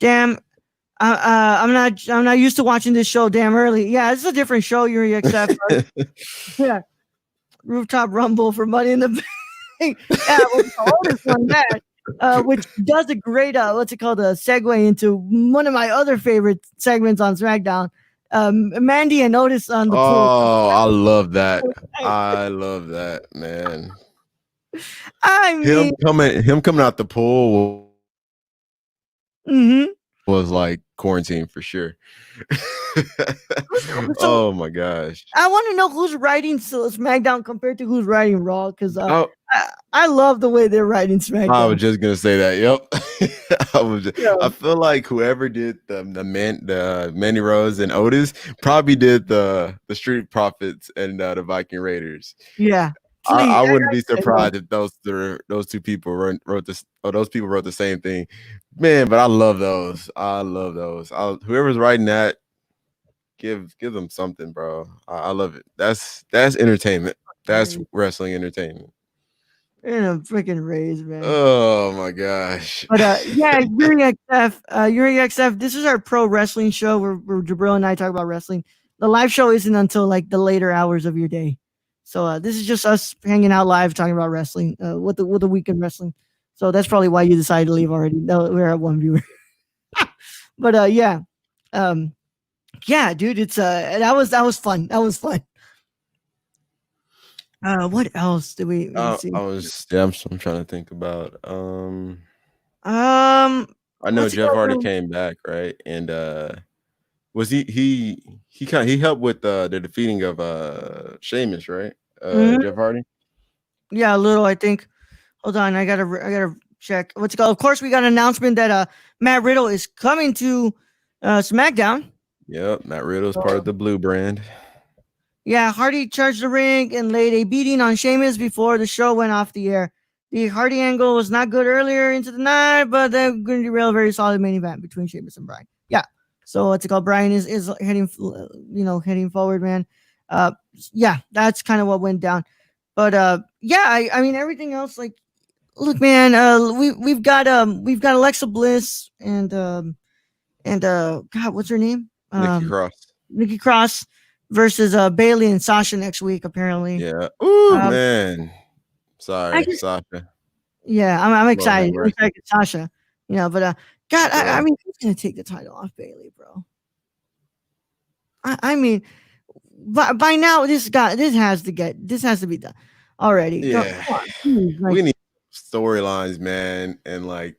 Damn, I'm not used to watching this show. Damn early. Yeah, it's a different show. Yuri XF. Right? Yeah, Rooftop Rumble for Money in the Bank. Yeah, the oldest one that. Which does a great what's it called, a segue into one of my other favorite segments on SmackDown. Mandy and Otis on the pool. Oh, I love that. I love that, man. I mean, him coming out the pool was like quarantine for sure. Oh my gosh. I want to know who's writing SmackDown compared to who's writing Raw, because I I love the way they're writing I SmackDown. was just gonna say that. Yep. Yeah. I feel like whoever did the Mandy Rose and Otis probably did the Street Profits and the Viking Raiders. Yeah. Please. I wouldn't be I know. surprised if those two people wrote this, or those people wrote the same thing, man. But I love those. Whoever's writing that, give them something, bro. I love it. That's entertainment. That's wrestling entertainment. In a freaking raise, man. Oh my gosh. But yeah, Yuri XF. This is our pro wrestling show where Jibril and I talk about wrestling. The live show isn't until like the later hours of your day, so this is just us hanging out live talking about wrestling. With the weekend wrestling. So that's probably why you decided to leave already. No, we're at one viewer. But yeah, yeah, dude, it's that was fun. That was fun. What else do we see? I'm trying to think about. I I know Jeff Hardy came back, right? And was he helped with the defeating of Sheamus, right? Jeff Hardy. Yeah, a little, I think. Hold on, I gotta check. What's it called? Of course, we got an announcement that Matt Riddle is coming to SmackDown. Yep, Matt Riddle is part of the Blue brand. Yeah, Hardy charged the ring and laid a beating on Sheamus before the show went off the air. The Hardy angle was not good earlier into the night, but they're going to derail a very solid main event between Sheamus and Bryan. Yeah, so what's it called? Bryan is heading, heading forward, man. Yeah, that's kind of what went down. But yeah, I mean everything else. Like, look, man, we've got Alexa Bliss and God, what's her name? Nikki Cross versus Bailey and Sasha next week, apparently. Yeah. Ooh, man. Sorry, Sasha. Yeah, I'm excited. I'm excited to Sasha. But God, I mean, who's gonna take the title off Bailey, bro? I mean, by now this has to be done already. Yeah, we need storylines, man, and like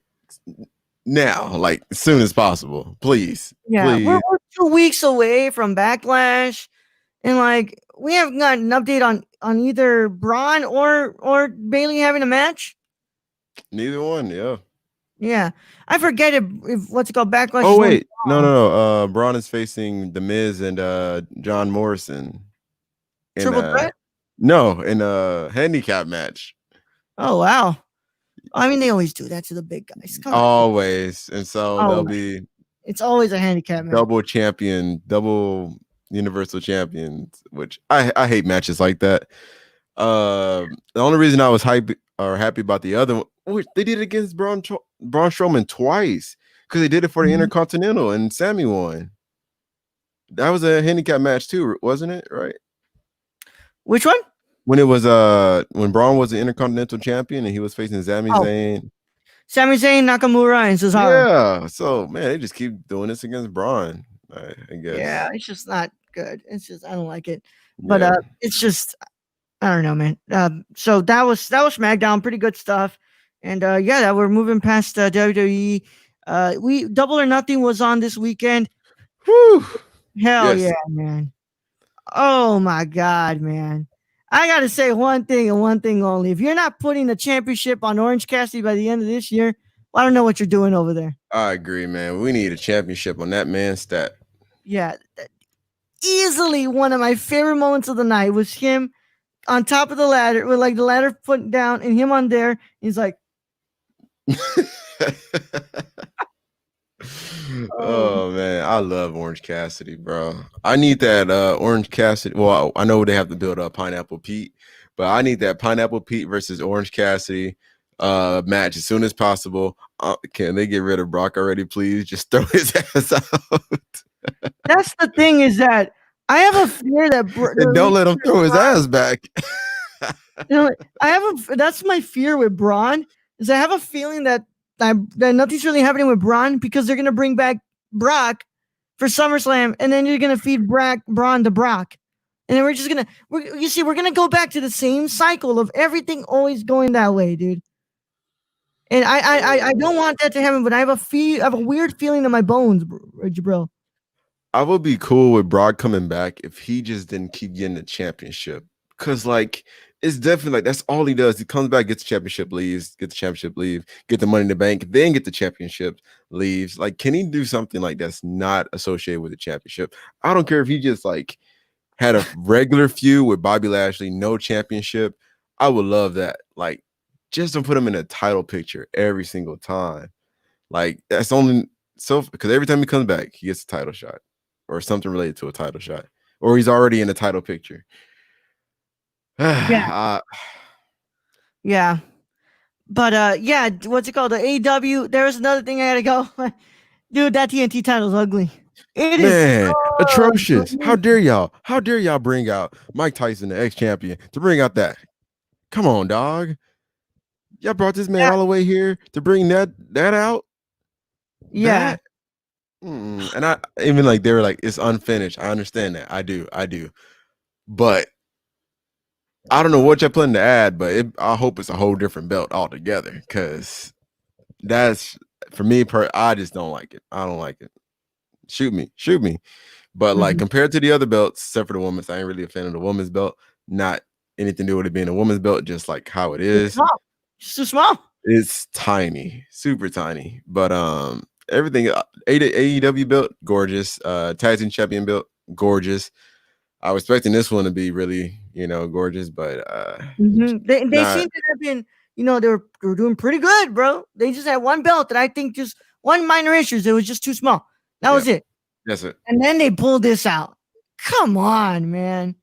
now, like as soon as possible, please. Yeah, please. We're 2 weeks away from Backlash, and like we haven't got an update on either Braun or Bailey having a match. Neither one, yeah. Yeah, I forget if what's it called, Backlash. Oh wait, no. Braun is facing The Miz and John Morrison. Triple threat? No, in a handicap match. Oh wow! I mean, they always do that to the big guys. Always, and so they'll be. It's always a handicap match. Double Universal Champions, which I hate matches like that. The only reason I was happy about the other one, which they did it against Braun Strowman twice, because they did it for the Intercontinental and Sammy won. That was a handicap match too, wasn't it? Right? Which one? When it was when Braun was the Intercontinental Champion and he was facing Sami Zayn. Sami Zayn, Nakamura, and Cesaro. Yeah. So man, they just keep doing this against Braun, I guess. Yeah, it's just not good. It's just I don't like it. But it's just I don't know, man. So that was SmackDown, pretty good stuff. And yeah, we're moving past WWE. We Double or Nothing was on this weekend. Whew. Hell yeah, man. Oh my God, man. I gotta say one thing and one thing only. If you're not putting the championship on Orange Cassidy by the end of this year, well, I don't know what you're doing over there. I agree, man. We need a championship on that man's stat. Yeah. Easily one of my favorite moments of the night was him on top of the ladder with like the ladder put down and him on there. He's like, oh man, I love Orange Cassidy, bro. I need that Orange Cassidy. Well, I know they have to build up Pineapple Pete, but I need that Pineapple Pete versus Orange Cassidy match as soon as possible. Can they get rid of Brock already, please? Just throw his ass out. That's the thing, is that I have a fear that don't let him throw his ass back. That's my fear with Braun, is I have a feeling that nothing's really happening with Braun, because they're gonna bring back Brock for SummerSlam, and then you're gonna feed Braun to Brock, and then we're gonna go back to the same cycle of everything always going that way, dude. And I don't want that to happen, but I have a weird feeling in my bones, Jibril. I would be cool with Brock coming back if he just didn't keep getting the championship because like it's definitely like that's all he does. He comes back, gets the championship, leaves, get the championship, leave, get the money in the bank, then get the championship, leaves. Like, can he do something like that's not associated with the championship? I don't care if he just like had a regular feud with Bobby Lashley, no championship. I would love that. Like, just to put him in a title picture every single time. Like, that's only so because every time he comes back, he gets a title shot or something related to a title shot, or he's already in a title picture. Yeah, uh, yeah. But yeah, what's it called? The AEW. There's another thing I gotta go. Dude, that TNT title's ugly. It is man, atrocious. How ugly. dare y'all? How dare y'all bring out Mike Tyson, the ex-champion, to bring out that? Come on, dog. Y'all brought this man Yeah, all the way here to bring that out. yeah, That and I even like they were like it's unfinished. I understand that. I do. But I don't know what you're putting to add, but I hope it's a whole different belt altogether because that's for me. I just don't like it. I don't like it. Shoot me. But like mhm. compared to the other belts, except for the women's, I ain't really a fan of the women's belt. Not anything to do with it being a women's belt, just like how it It's is. small. It's too small. It's tiny, super tiny. But everything AEW belt, gorgeous. Tag team champion belt, gorgeous. I was expecting this one to be really, gorgeous, but They not. seem to have been, they were doing pretty good, bro. They just had one belt that I think just one minor issues. It was just too small. That Yeah, was it. that's it. And then they pulled this out. Come on, man.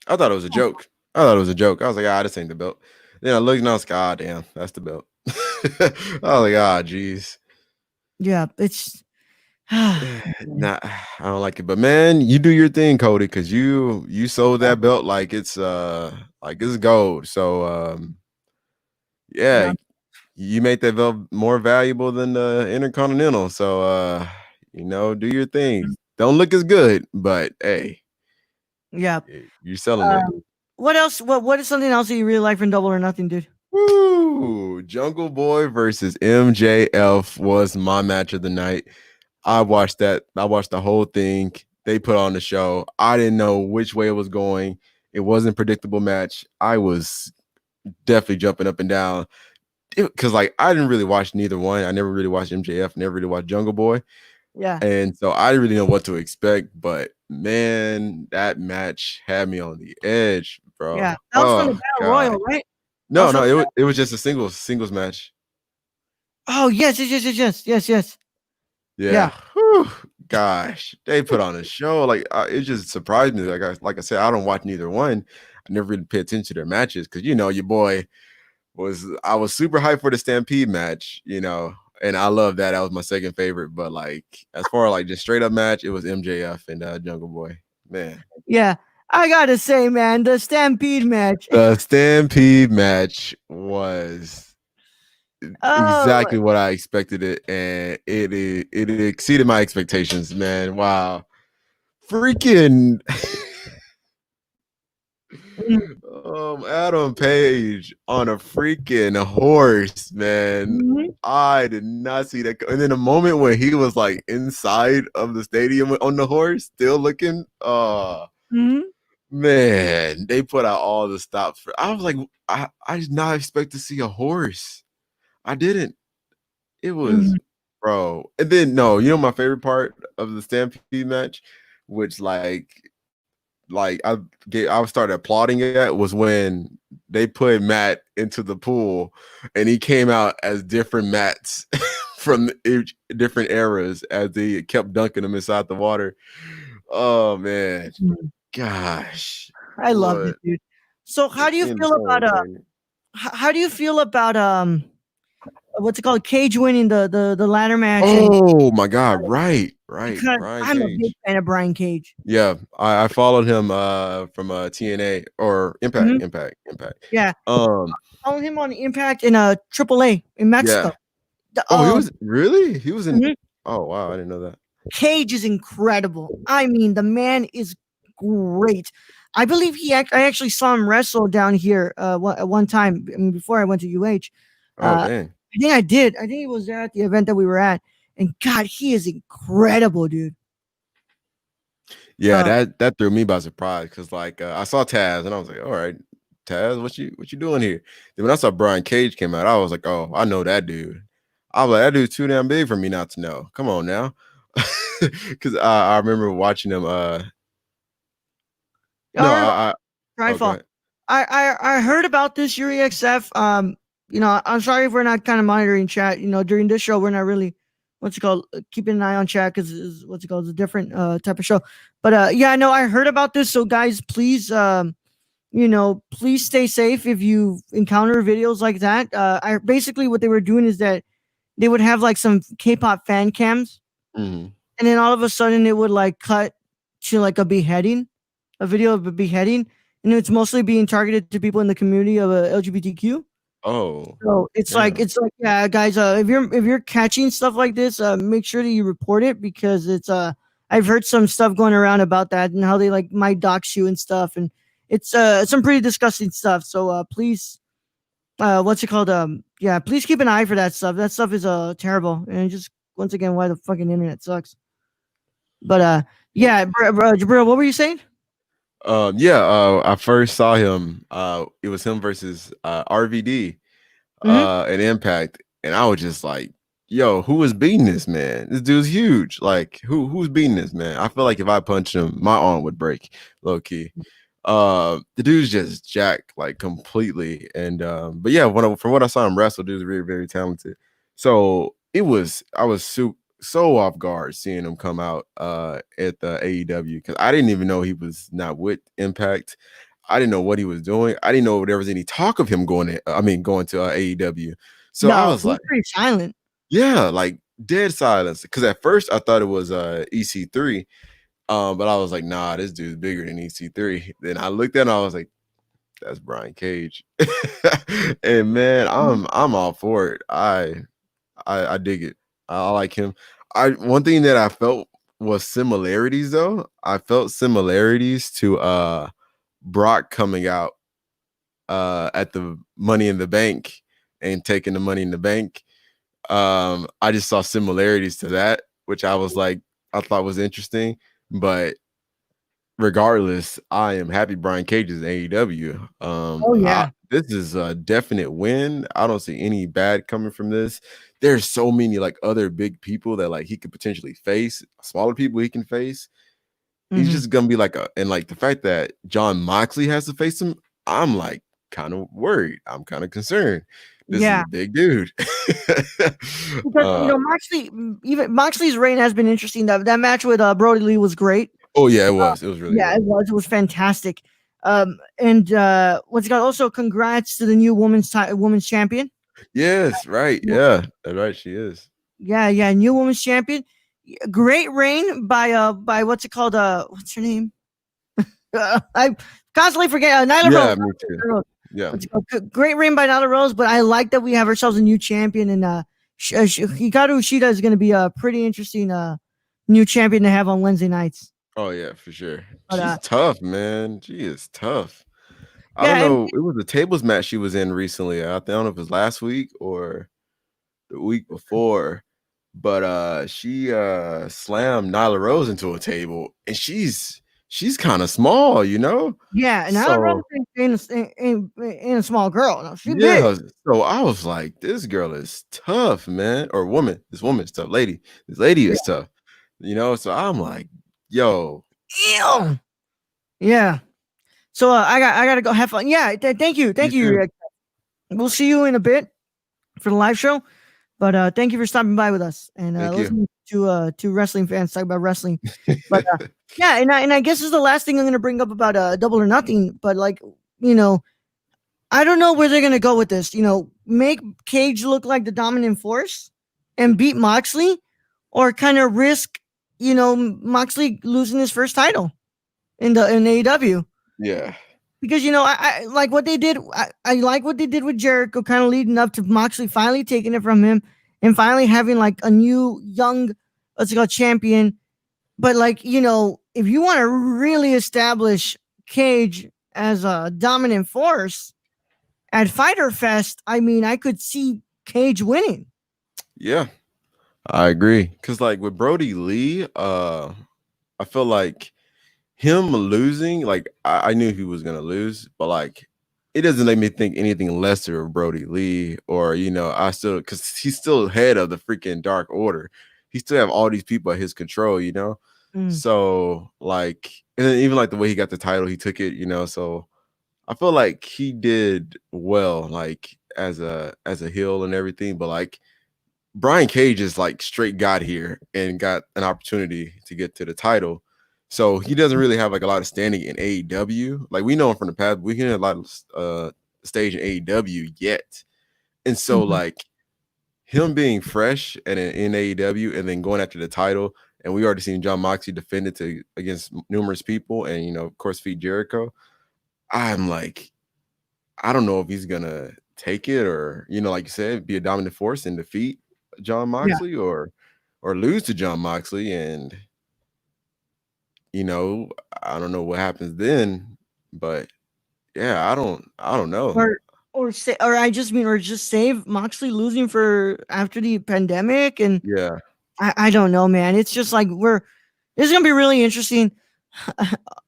I thought it was a joke. I was like, this ain't the belt. Then I looked and I was like, damn, that's the belt. I was like, jeez. Yeah, it's Nah, I don't like it. But man, you do your thing, Cody, because you sold that belt like it's gold. So yeah, yeah, you made that belt more valuable than the Intercontinental. So do your thing. Don't look as good, but hey, yeah. you're selling it. What else? What is something else that you really like from Double or Nothing, dude? Woo! Jungle Boy versus MJF was my match of the night. I watched that. I watched the whole thing. They put on the show. I didn't know which way it was going. It wasn't a predictable match. I was definitely jumping up and down because, like, I didn't really watch neither one. I never really watched MJF. Never really watched Jungle Boy, Yeah, and so I didn't really know what to expect. But man, that match had me on the edge, bro. yeah. That was from the Oh Battle god. Royal, right? That No, was from. no, it was just a singles match. Oh yes, yes. Yeah, Yeah. Whew. Gosh, they put on a show. Like it just surprised me. Like I said, I don't watch neither one. I never really pay attention to their matches because your boy I was super hyped for the Stampede match, and I love that. That was my second favorite. But like as far as like just straight up match, it was MJF and Jungle Boy. Man. yeah. I gotta say, man, the Stampede match. The Stampede match was Oh, exactly what I expected it, and it exceeded my expectations, man. Wow. Freaking mm, Adam Page on a freaking horse, man. mhm, I did not see that. And then the moment when he was like inside of the stadium on the horse, still looking, mhm, man, they put out all the stops for. I was like, I did not expect to see a horse. I didn't. It was, mhm. bro. And then no, my favorite part of the Stampede match, which like I started applauding it was when they put Matt into the pool and he came out as different Matts from different eras as they kept dunking him inside the water. Oh man, Mhm. gosh, I loved it, what dude. So, how do you feel so about entertaining. how do you feel about what's it called? Cage winning the ladder match, and Oh my god, right, because Brian I'm a big Cage. fan of Brian Cage. Yeah, I followed him from TNA or Mhm. Impact. Yeah, Um, following him on Impact in AAA in Mexico. yeah. Oh, he was really? He was in. Mhm. Oh wow, I didn't know that. Cage is incredible. I mean, the man is great. I believe I actually saw him wrestle down here at one time, I mean, before I went to UH. Oh Uh, dang. I think I did. I think he was there at the event that we were at. And God, he is incredible, dude. Yeah, Uh, that threw me by surprise because like I saw Taz and I was like, all right, Taz, what you doing here? Then when I saw Brian Cage came out, I was like, oh, I know that dude. I was like, that dude's too damn big for me not to know. Come on now, because I remember watching him. No, all right, oh, go Trifall. ahead. I heard about this Yuri XF. I'm sorry if we're not kind of monitoring chat. During this show, we're not really what's it called keeping an eye on chat because what's it called, it's a different type of show. But yeah, no, I heard about this. So guys, please please stay safe if you encounter videos like that. I basically what they were doing is that they would have like some K-pop fan cams, Hmm. and then all of a sudden it would like cut to like a video of a beheading, and it's mostly being targeted to people in the community of LGBTQ. Oh, So damn. yeah, guys. If you're catching stuff like this, make sure that you report it because it's I've heard some stuff going around about that and how they like might dox you and stuff, and it's some pretty disgusting stuff. So please, what's it called? Yeah, please keep an eye for that stuff. That stuff is terrible, and just once again, why the fucking internet sucks. But Yeah. yeah, Jabril, what were you saying? Yeah, I first saw him. It was him versus RVD Mm-hmm. in Impact, and I was just like, "Yo, who is beating this man? This dude's huge. Like, who's beating this man?" I feel like if I punched him, my arm would break, low key. The dude's just jacked like completely, and but yeah, from what I saw him wrestle, dude's very very talented. So I was so off guard seeing him come out at the AEW because I didn't even know he was not with Impact. I didn't know what he was doing. I didn't know there was any talk of him going to AEW. So I No, was he's like, pretty silent. yeah, like dead silence. Because at first I thought it was EC3, but I was like, nah, this dude's bigger than EC3. Then I looked at him, I was like, that's Brian Cage. And man, I'm all for it. I dig it. I like him. I One thing that I felt was similarities though. I felt similarities to Brock coming out at the Money in the Bank and taking the Money in the Bank. I just saw similarities to that, which I thought was interesting. But regardless, I am happy Brian Cage is in AEW. Oh yeah. This is a definite win. I don't see any bad coming from this. There's so many like other big people that like he could potentially face, smaller people he can face. He's Mhm. just gonna be like and like the fact that John Moxley has to face him, I'm like kind of worried. I'm kind of concerned. This is Yeah, a big dude. because even Moxley's reign has been interesting. That match with Brody Lee was great. Oh yeah, it was. It was really Yeah, good. it was fantastic. And what's it called? Also, congrats to the new women's champion. Yes, right. Yeah, that's right. She is. Yeah, yeah, new women's champion. Great reign by what's it called? What's her name? I constantly forget. Nyla Rose. Yeah, me too. Nyla Rose. Yeah. What's it called? Great reign by Nyla Rose, but I like that we have ourselves a new champion, and Hikaru Shida is going to be a pretty interesting new champion to have on Wednesday nights. Oh yeah, for sure. But She's tough, man. She is tough. I don't yeah, and know. It was a tables match she was in recently. I don't know if it was last week or the week before, but she slammed Nyla Rose into a table, and she's kind of small, you know. yeah, and Nyla Rose So ain't a small girl. No, she's big. yeah, so I was like, this girl is tough, man, or woman. This woman's tough, lady. This lady Yeah. is tough, you know. So I'm like, yo, Ew. Yeah. So I gotta go have fun. Yeah, you thank you. too. Rick. We'll see you in a bit for the live show. But thank you for stopping by with us and Thank you. listening to wrestling fans talk about wrestling. But yeah, and I guess this is the last thing I'm gonna bring up about Double or Nothing. But like I don't know where they're gonna go with this. Make Cage look like the dominant force and beat Moxley, or kind of risk Moxley losing his first title in AEW. Yeah. Because I like what they did. I like what they did with Jericho, kind of leading up to Moxley finally taking it from him and finally having like a new young, what's it called, champion. But like if you want to really establish Cage as a dominant force at Fighter Fest, I mean, I could see Cage winning. Yeah, I agree. Cause like with Brody Lee, I feel like him losing, like I knew he was gonna lose, but like it doesn't make me think anything lesser of Brody Lee, or I still, because he's still head of the freaking Dark Order. He still have all these people at his control. Mm. So like, and then even like the way he got the title, he took it. So I feel like he did well, like as a heel and everything. But like Brian Cage is like straight got here and got an opportunity to get to the title. So he doesn't really have like a lot of standing in AEW. Like we know him from the past, but we can have a lot of stage in AEW yet. And so Mhm. like him being fresh and in AEW and then going after the title, and we already seen John Moxley defend it against numerous people, and of course beat Jericho. I'm like, I don't know if he's gonna take it, or like you said, be a dominant force and defeat John Yeah. Moxley, or lose to John Moxley, and I don't know what happens then. But yeah, I don't know. Or just save Moxley losing for after the pandemic. And Yeah, I don't know, man. It's just like this is gonna be really interesting.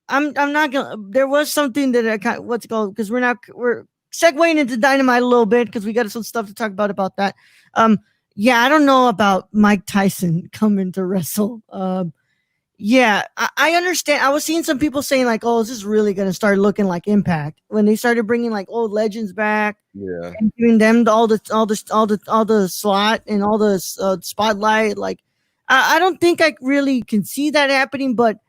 I'm not gonna. There was something that I kind what's it called, because we're segueing into Dynamite a little bit because we got some stuff to talk about that. Yeah, I don't know about Mike Tyson coming to wrestle. Yeah, I understand. I was seeing some people saying like, "Oh, is this really gonna start looking like Impact?" When they started bringing like old legends back yeah, and giving them all the slot and all the spotlight. Like, I don't think I really can see that happening, but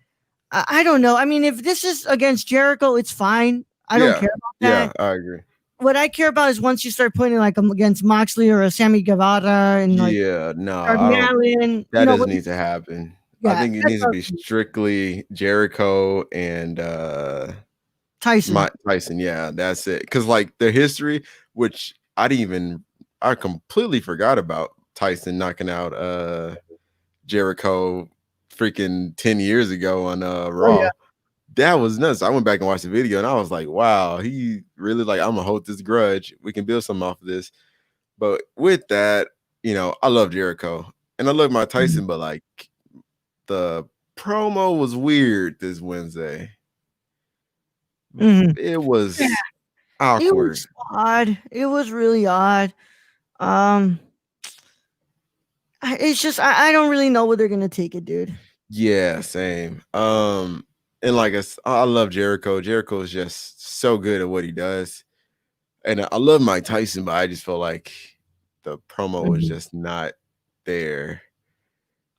I don't know. I mean, if this is against Jericho, it's fine. I don't yeah, care about yeah. that. I agree. What I care about is once you start putting like against Moxley or a Sammy Guevara and like Yeah, no, Darby I don't. Allin, That doesn't need to happen. I yeah, think it that's needs to be strictly Jericho and Tyson. Tyson. Yeah, that's it. Because like their history, which I completely forgot about Tyson knocking out Jericho freaking 10 years ago on Oh yeah. Raw. That was nuts. I went back and watched the video and I was like, wow, he really like, I'm gonna hold this grudge. We can build something off of this. But with that, I love Jericho and I love my Mhm. Tyson, but like the promo was weird this Wednesday. Mhm. It Yeah, was it awkward. was odd. It was really odd. Um, it's just I don't really know where they're gonna take it, dude. Yeah, same. And like I love Jericho. Jericho is just so good at what he does. And I love Mike Tyson, but I just feel like the promo was Mhm. just not there.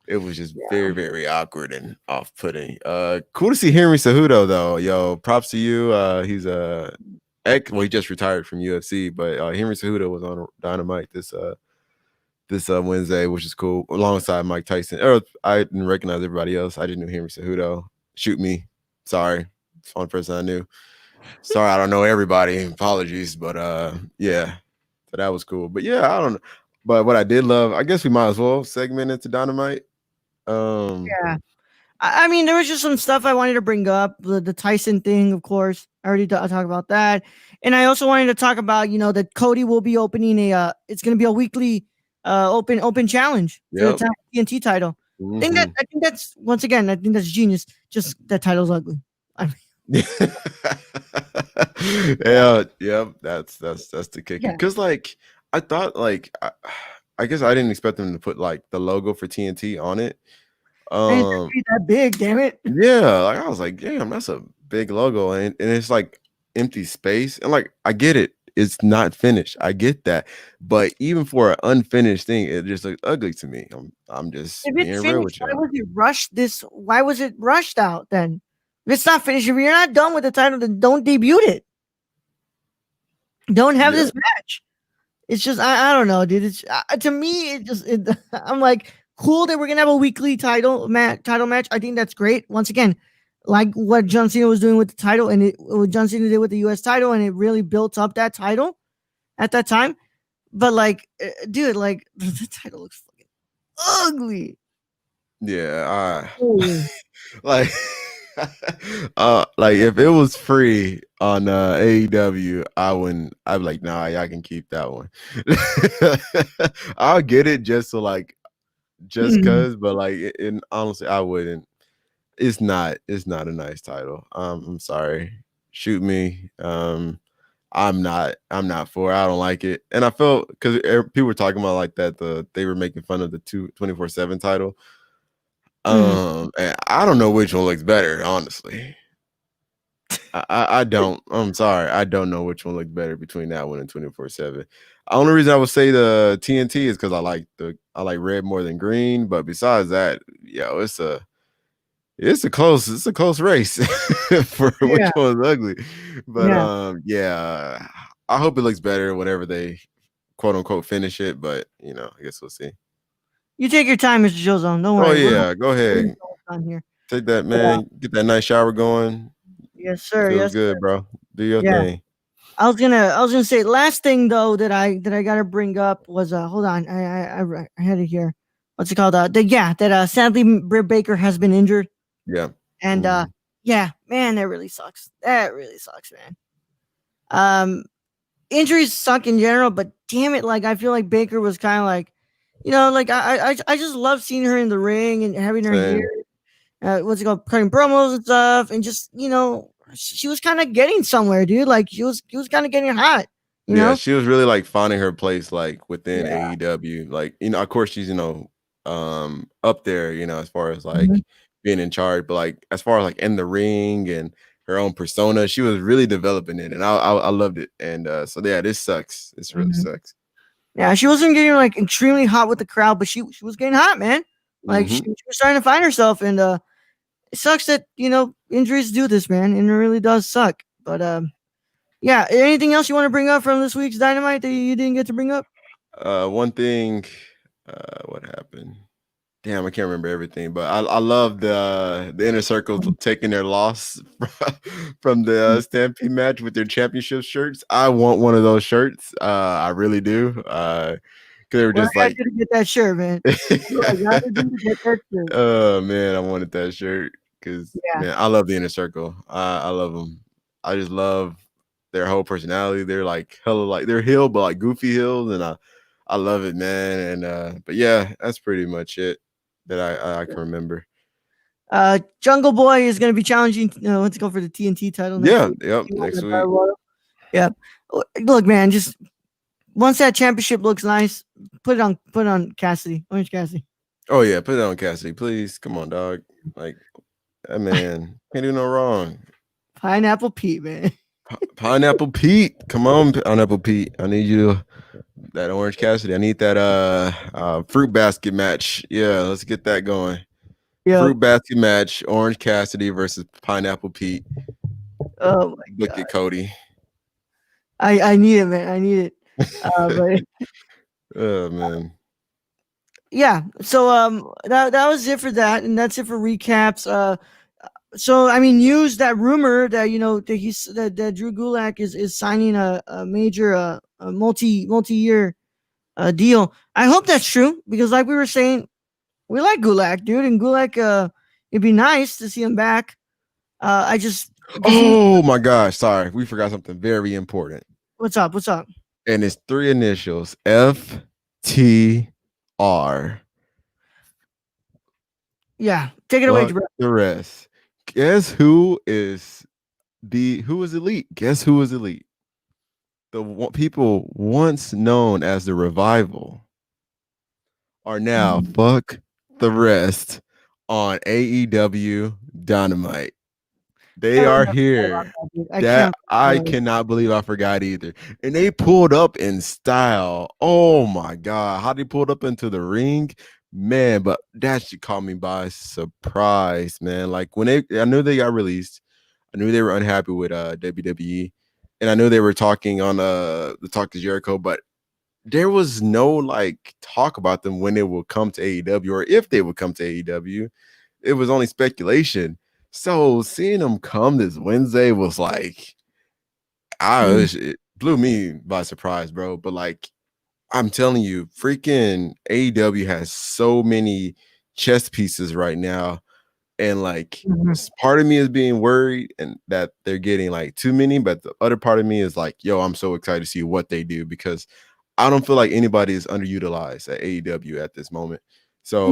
It was just Yeah. very, very awkward and off-putting. Cool to see Henry Cejudo though. Yo, props to you. He's he just retired from UFC, but Henry Cejudo was on Dynamite this Wednesday, which is cool, alongside Mike Tyson. I didn't recognize everybody else. I just knew Henry Cejudo. Shoot me. Sorry. It's the only person I knew. Sorry, I don't know everybody. Apologies, but yeah. So that was cool. But yeah, I don't know. But what I did love, I guess we might as well segment into Dynamite. Yeah. I mean, there was just some stuff I wanted to bring up. The Tyson thing, of course. I already talked about that. And I also wanted to talk about, that Cody will be opening it's going to be a weekly open challenge for the Yep. TNT title. Mm-hmm. I think that's, once again, I think that's genius. Just that title's ugly. I mean, Yeah, yep. That's the kicker. yeah. Because like I thought, like I guess I didn't expect them to put like the logo for TNT on it. And it's actually that big, damn it. Yeah, like I was like, damn, that's a big logo, and it's like empty space, and like I get it, it's not finished. I get that, but even for an unfinished thing, it just looks ugly to me. I'm just If being it's real finished, with why y'all. was it rushed why was it rushed out then? If it's not finished, if you're not done with the title, then don't debut it. Don't have Yeah, this match. It's just I don't know, dude. It's to me I'm like cool that we're gonna have a weekly title match. I think that's great. Once again, like what John Cena was doing with the title, and what John Cena did with the U.S. title, and it really built up that title at that time. But like, dude, like the title looks fucking ugly. yeah. Holy. Like, like if it was free on AEW, I wouldn't. I'd be like, nah, y'all can keep that one. I'll get it just so like just Mhm. cause, but like, and honestly, I wouldn't. It's not. It's not a nice title. I'm sorry. Shoot me. I'm not. I'm not for it. I don't like it. And I felt because people were talking about like that. They were making fun of the 24/7 title. And I don't know which one looks better, honestly. I don't. I'm sorry. I don't know which one looks better between that one and 24/7. The only reason I would say the TNT is because I like red more than green. But besides that, yo, it's a close race for which Yeah, one's ugly. But yeah. yeah, I hope it looks better whenever they quote unquote finish it. But I guess we'll see. You take your time, Mr. Jozone. Don't Oh worry. We're yeah, go ahead. on here. Take that, But, man. Get that nice shower going. yes, sir. Feels Yes, sir. good, bro. Do your Yeah. thing. I was gonna say last thing though that I gotta bring up was hold on I had it here. What's it called? Sadly Britt Baker has been injured, Yeah. and yeah, man, that really sucks. That really sucks, man. Injuries suck in general, but damn it, like I feel like Baker was kind of like, like I just love seeing her in the ring and having her Same. here. What's it called? Cutting promos and stuff, and just she was kind of getting somewhere, dude. Like she was kind of getting hot. Yeah, she was really like finding her place like within Yeah. AEW. Like, of course she's, up there, as far as like Mhm. being in charge, but like as far as like in the ring and her own persona, she was really developing it and I loved it. And so yeah, this sucks. This really Mhm. sucks. Yeah, she wasn't getting like extremely hot with the crowd, but she was getting hot, man. Like she Mhm. was starting to find herself, and it sucks that injuries do this, man, and it really does suck. But yeah. Anything else you want to bring up from this week's Dynamite that you didn't get to bring up? One thing, what happened? Damn, I can't remember everything, but I love the Inner Circle taking their loss from the Stampede match with their championship shirts. I want one of those shirts. I really do. Because they were Well, just I got like, you to get that shirt, man. I got you to get that shirt. oh man, I wanted that shirt because Yeah. man, I love the Inner Circle. I love them. I just love their whole personality. They're like hella like they're heel, but like goofy heels, and I love it, man. And but yeah, that's pretty much it that I can remember. Jungle Boy is going to be challenging. Let's go for the TNT title next Yeah, week. yep, next week. Yeah. Look, man, just once that championship looks nice, put it on Cassidy, Orange Cassidy. Oh yeah, put it on Cassidy, please. Come on, dog. Like that man can't do no wrong. Pineapple Pete, man. Pineapple Pete, come on, Pineapple Pete. I need you. That Orange Cassidy. I need that fruit basket match. Yeah, let's get that going. Yeah. Fruit basket match, Orange Cassidy versus Pineapple Pete. Oh my Look god. at Cody. I need it, man. I need it. But Oh man. yeah. So that was it for that, and that's it for recaps. So I mean, use that rumor that that Drew Gulak is signing a major a multi-year deal. I hope that's true because, like we were saying, we like Gulak, dude, and Gulak. It'd be nice to see him back. I just Oh my gosh, sorry. We forgot something very important. What's up? What's up? And it's 3 initials. FTR. Yeah, take it away, Fuck Jibril. the rest. Guess who is elite? Guess who is elite? The people once known as the Revival are now fuck the rest on AEW Dynamite. They are here. I cannot believe I forgot either. And they pulled up in style. Oh my god, how they pulled up into the ring, man! But that shit caught me by surprise, man. Like when I knew they got released. I knew they were unhappy with WWE, and I knew they were talking on the Talk to Jericho, but there was no like talk about them when they will come to AEW or if they would come to AEW. It was only speculation. So seeing them come this Wednesday was like, it blew me by surprise, bro. But like, I'm telling you, freaking AEW has so many chess pieces right now. And like, part of me is being worried and that they're getting like too many, but the other part of me is like, yo, I'm so excited to see what they do because I don't feel like anybody is underutilized at AEW at this moment. So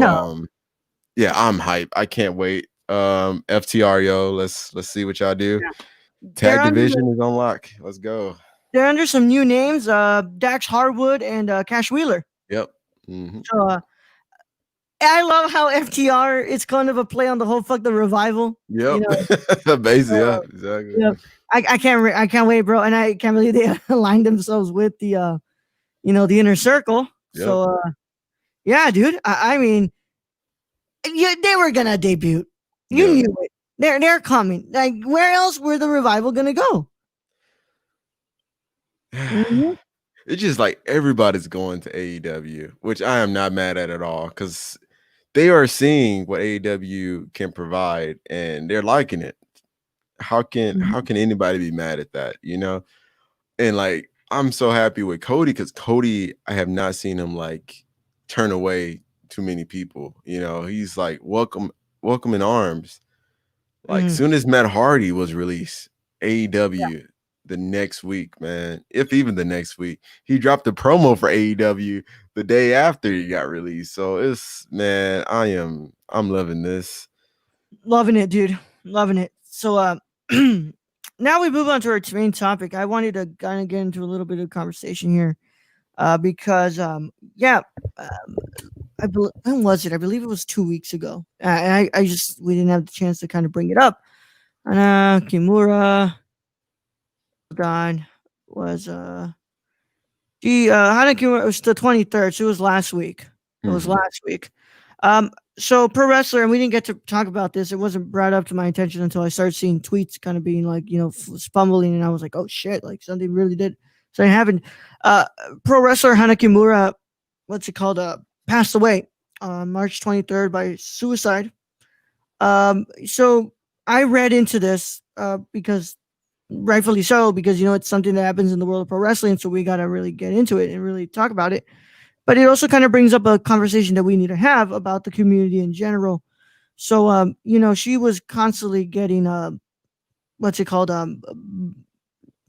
yeah, I'm hyped. I can't wait. FTR, yo, let's see what y'all do. Yeah. They're Tag under division is on lock. Let's go. they're under some new names, Dax Harwood and Cash Wheeler. Yep. Hmm. So I love how FTR is kind of a play on the whole fuck the revival. Yep. You Basically, yeah, know, exactly. you know, I can't wait, bro, and I can't believe they aligned themselves with the the inner circle. Yep. So yeah, dude. I mean, they were gonna debut. You Yeah. knew it. They're coming. Like, where else were the revival gonna go? Mhm. It's just like everybody's going to AEW, which I am not mad at all because they are seeing what AEW can provide and they're liking it. How Mhm. can anybody be mad at that? And like I'm so happy with Cody because Cody, I have not seen him like turn away too many people. He's like welcome in arms. Like Mhm. soon as Matt Hardy was released, AEW the next week, man, if even the next week, he dropped the promo for AEW the day after he got released. So it's man, I'm loving this. Loving it, dude. Loving it. So now we move on to our main topic. I wanted to kind of get into a little bit of conversation here. Because yeah, um, when was it? I believe it was 2 weeks ago. I just we didn't have the chance to kind of bring it up. Hana Kimura, hold on, was Hana Kimura was the 23rd. So it was last week. It was Mhm. last week. Um, so pro wrestler, and we didn't get to talk about this. It wasn't brought up to my attention until I started seeing tweets kind of being like, spumbling, and I was like, oh shit, like something really did. So I happened. Uh, Pro wrestler Hana Kimura, what's it called? Passed away on March 23rd by suicide. So I read into this because rightfully so, because it's something that happens in the world of pro wrestling. So we got to really get into it and really talk about it. But it also kind of brings up a conversation that we need to have about the community in general. So, she was constantly getting, what's it called,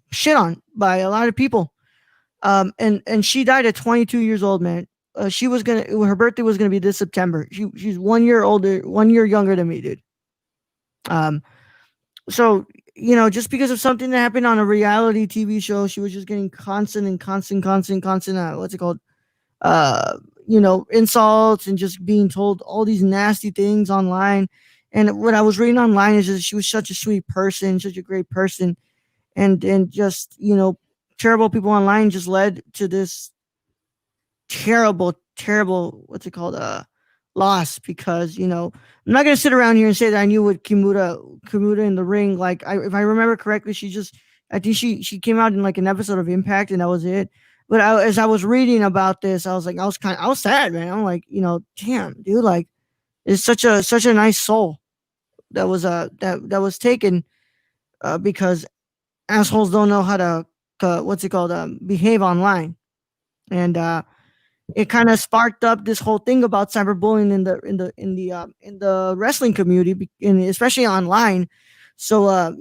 shit on by a lot of people. And she died at 22 years old, man. Her birthday was gonna be this September. She's 1 year older, 1 year younger than me, dude. Um, so just because of something that happened on a reality TV show, she was just getting constant and constant, constant, constant. What's it called? uh Insults and just being told all these nasty things online. And what I was reading online is that she was such a sweet person, such a great person, and just terrible people online just led to this terrible, terrible, what's it called, loss. Because I'm not gonna sit around here and say that I knew what Kimura in the ring. Like, if I remember correctly, I think she came out in like an episode of Impact, and that was it. But as I was reading about this, I was sad, man. I'm like, damn, dude, like, it's such a nice soul that was taken, because assholes don't know how to, what's it called, behave online. And it kind of sparked up this whole thing about cyberbullying in the wrestling community, and especially online. So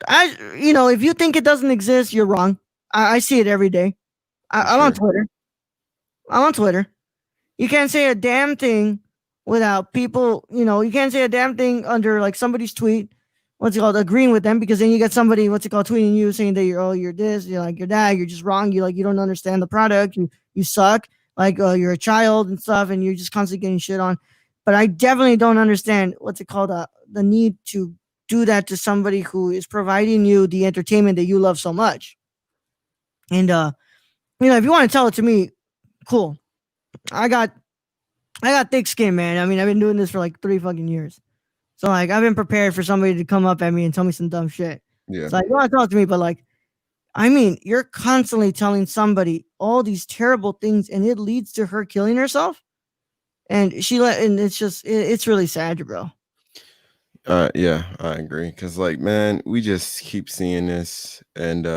if you think it doesn't exist, you're wrong. I see it every day. For I'm on sure. Twitter. I'm on Twitter. You can't say a damn thing without people, you can't say a damn thing under like somebody's tweet, what's it called, agreeing with them, because then you get somebody, what's it called, tweeting you saying that you're this, you're like, you're that, you're just wrong, you don't understand the product, you suck, like, you're a child and stuff, and you're just constantly getting shit on. But I definitely don't understand, what's it called, the need to do that to somebody who is providing you the entertainment that you love so much. And if you want to tell it to me, cool. I got I got thick skin, man. I mean, I've been doing this for like 3 fucking years. So like, I've been prepared for somebody to come up at me and tell me some dumb shit. Yeah. It's like, you want to talk to me, but like, I mean, you're constantly telling somebody all these terrible things, and it leads to her killing herself. And it's just, it's really sad, bro. Yeah, I agree. Cause like, man, we just keep seeing this, and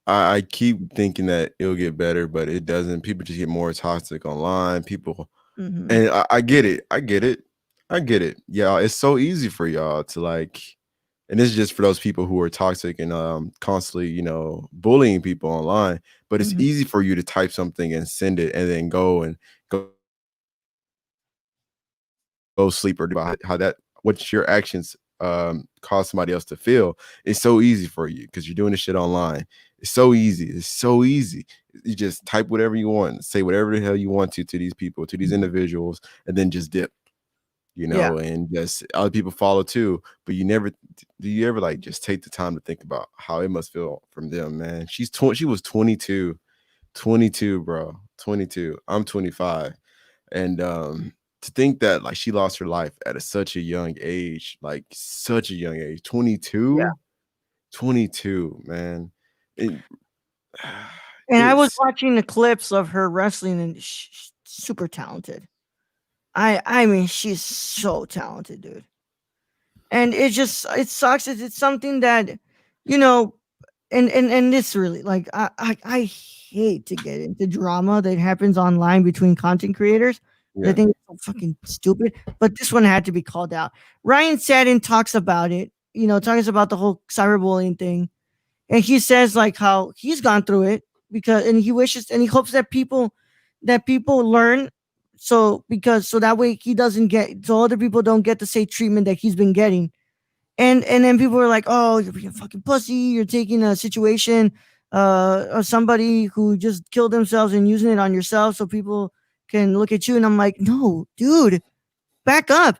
I keep thinking that it'll get better, but it doesn't. People just get more toxic online. People, Hmm. and I get it. I get it. I get it. Yeah, it's so easy for y'all to like, and this is just for those people who are toxic and constantly, bullying people online. But it's Hmm. easy for you to type something and send it, and then go go sleep or about how that what your actions cause somebody else to feel. It's so easy for you because you're doing this shit online. It's so easy. It's so easy. You just type whatever you want, say whatever the hell you want to these people, to these individuals, and then just dip, Yeah. and just other people follow too. But you never do you ever like just take the time to think about how it must feel from them, man. She was 22, 22, bro. 22. I'm 25. And to think that like she lost her life at such a young age, like such a young age, Yeah. 22, 22, man. It, And I was it's watching the clips of her wrestling, and she's super talented. I mean, she's so talented, dude. And it sucks. It's something that, you know, and this really, like, I hate to get into drama that happens online between content creators. I yeah, think it's so fucking stupid. But this one had to be called out. Ryan Sadden talks about it. Talks about the whole cyberbullying thing, and he says like how he's gone through it, and he wishes and he hopes that people learn, so that way he doesn't get, so other people don't get the same treatment that he's been getting. And then people were like, "Oh, you're being a fucking pussy. You're taking a situation of somebody who just killed themselves and using it on yourself so people can look at you." And I'm like, "No, dude, back up.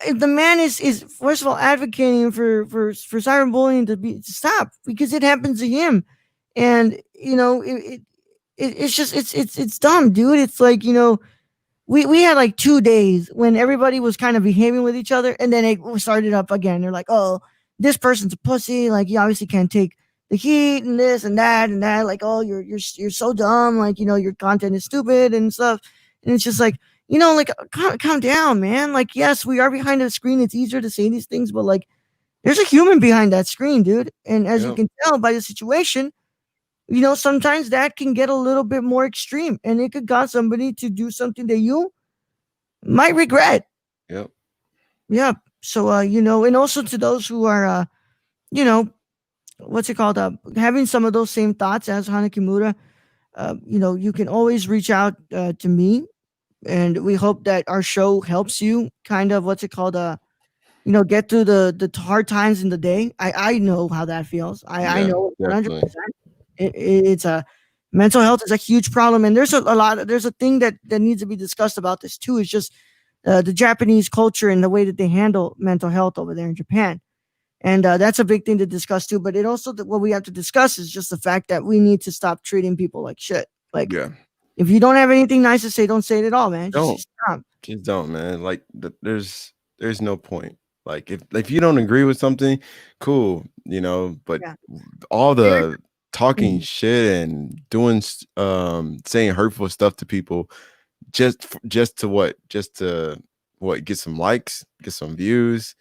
If the man is first of all advocating for cyberbullying to stop, because it happens to him, and it's just it's dumb, dude. It's like, we had like 2 days when everybody was kind of behaving with each other, and then it started up again. They're like, "Oh, this person's a pussy. Like, you obviously can't take the heat, and this and that and that. Like, oh, you're so dumb. Like, your content is stupid and stuff." And it's just like, like, calm down, man. Like, yes, we are behind the screen. It's easier to say these things, but like, there's a human behind that screen, dude. And as you yep, can tell by the situation, sometimes that can get a little bit more extreme, and it could cause somebody to do something that you might regret. yep, Yeah. So, and also to those who are, you know, what's it called? Having some of those same thoughts as Hana Kimura, you can always reach out to me, and we hope that our show helps you kind of, what's it called? Get through the hard times in the day. I know how that feels. I yeah, know 100%. definitely. It's a mental health is a huge problem, and there's a thing that needs to be discussed about this too. Is just the Japanese culture and the way that they handle mental health over there in Japan, and that's a big thing to discuss too. But it also, what we have to discuss is just the fact that we need to stop treating people like shit. Like, Yeah, if you don't have anything nice to say, don't say it at all, man. Just don't stop. just don't, man. Like there's no point. Like if you don't agree with something, cool, but Yeah. all There- the talking shit and doing saying hurtful stuff to people just to get some likes, get some views,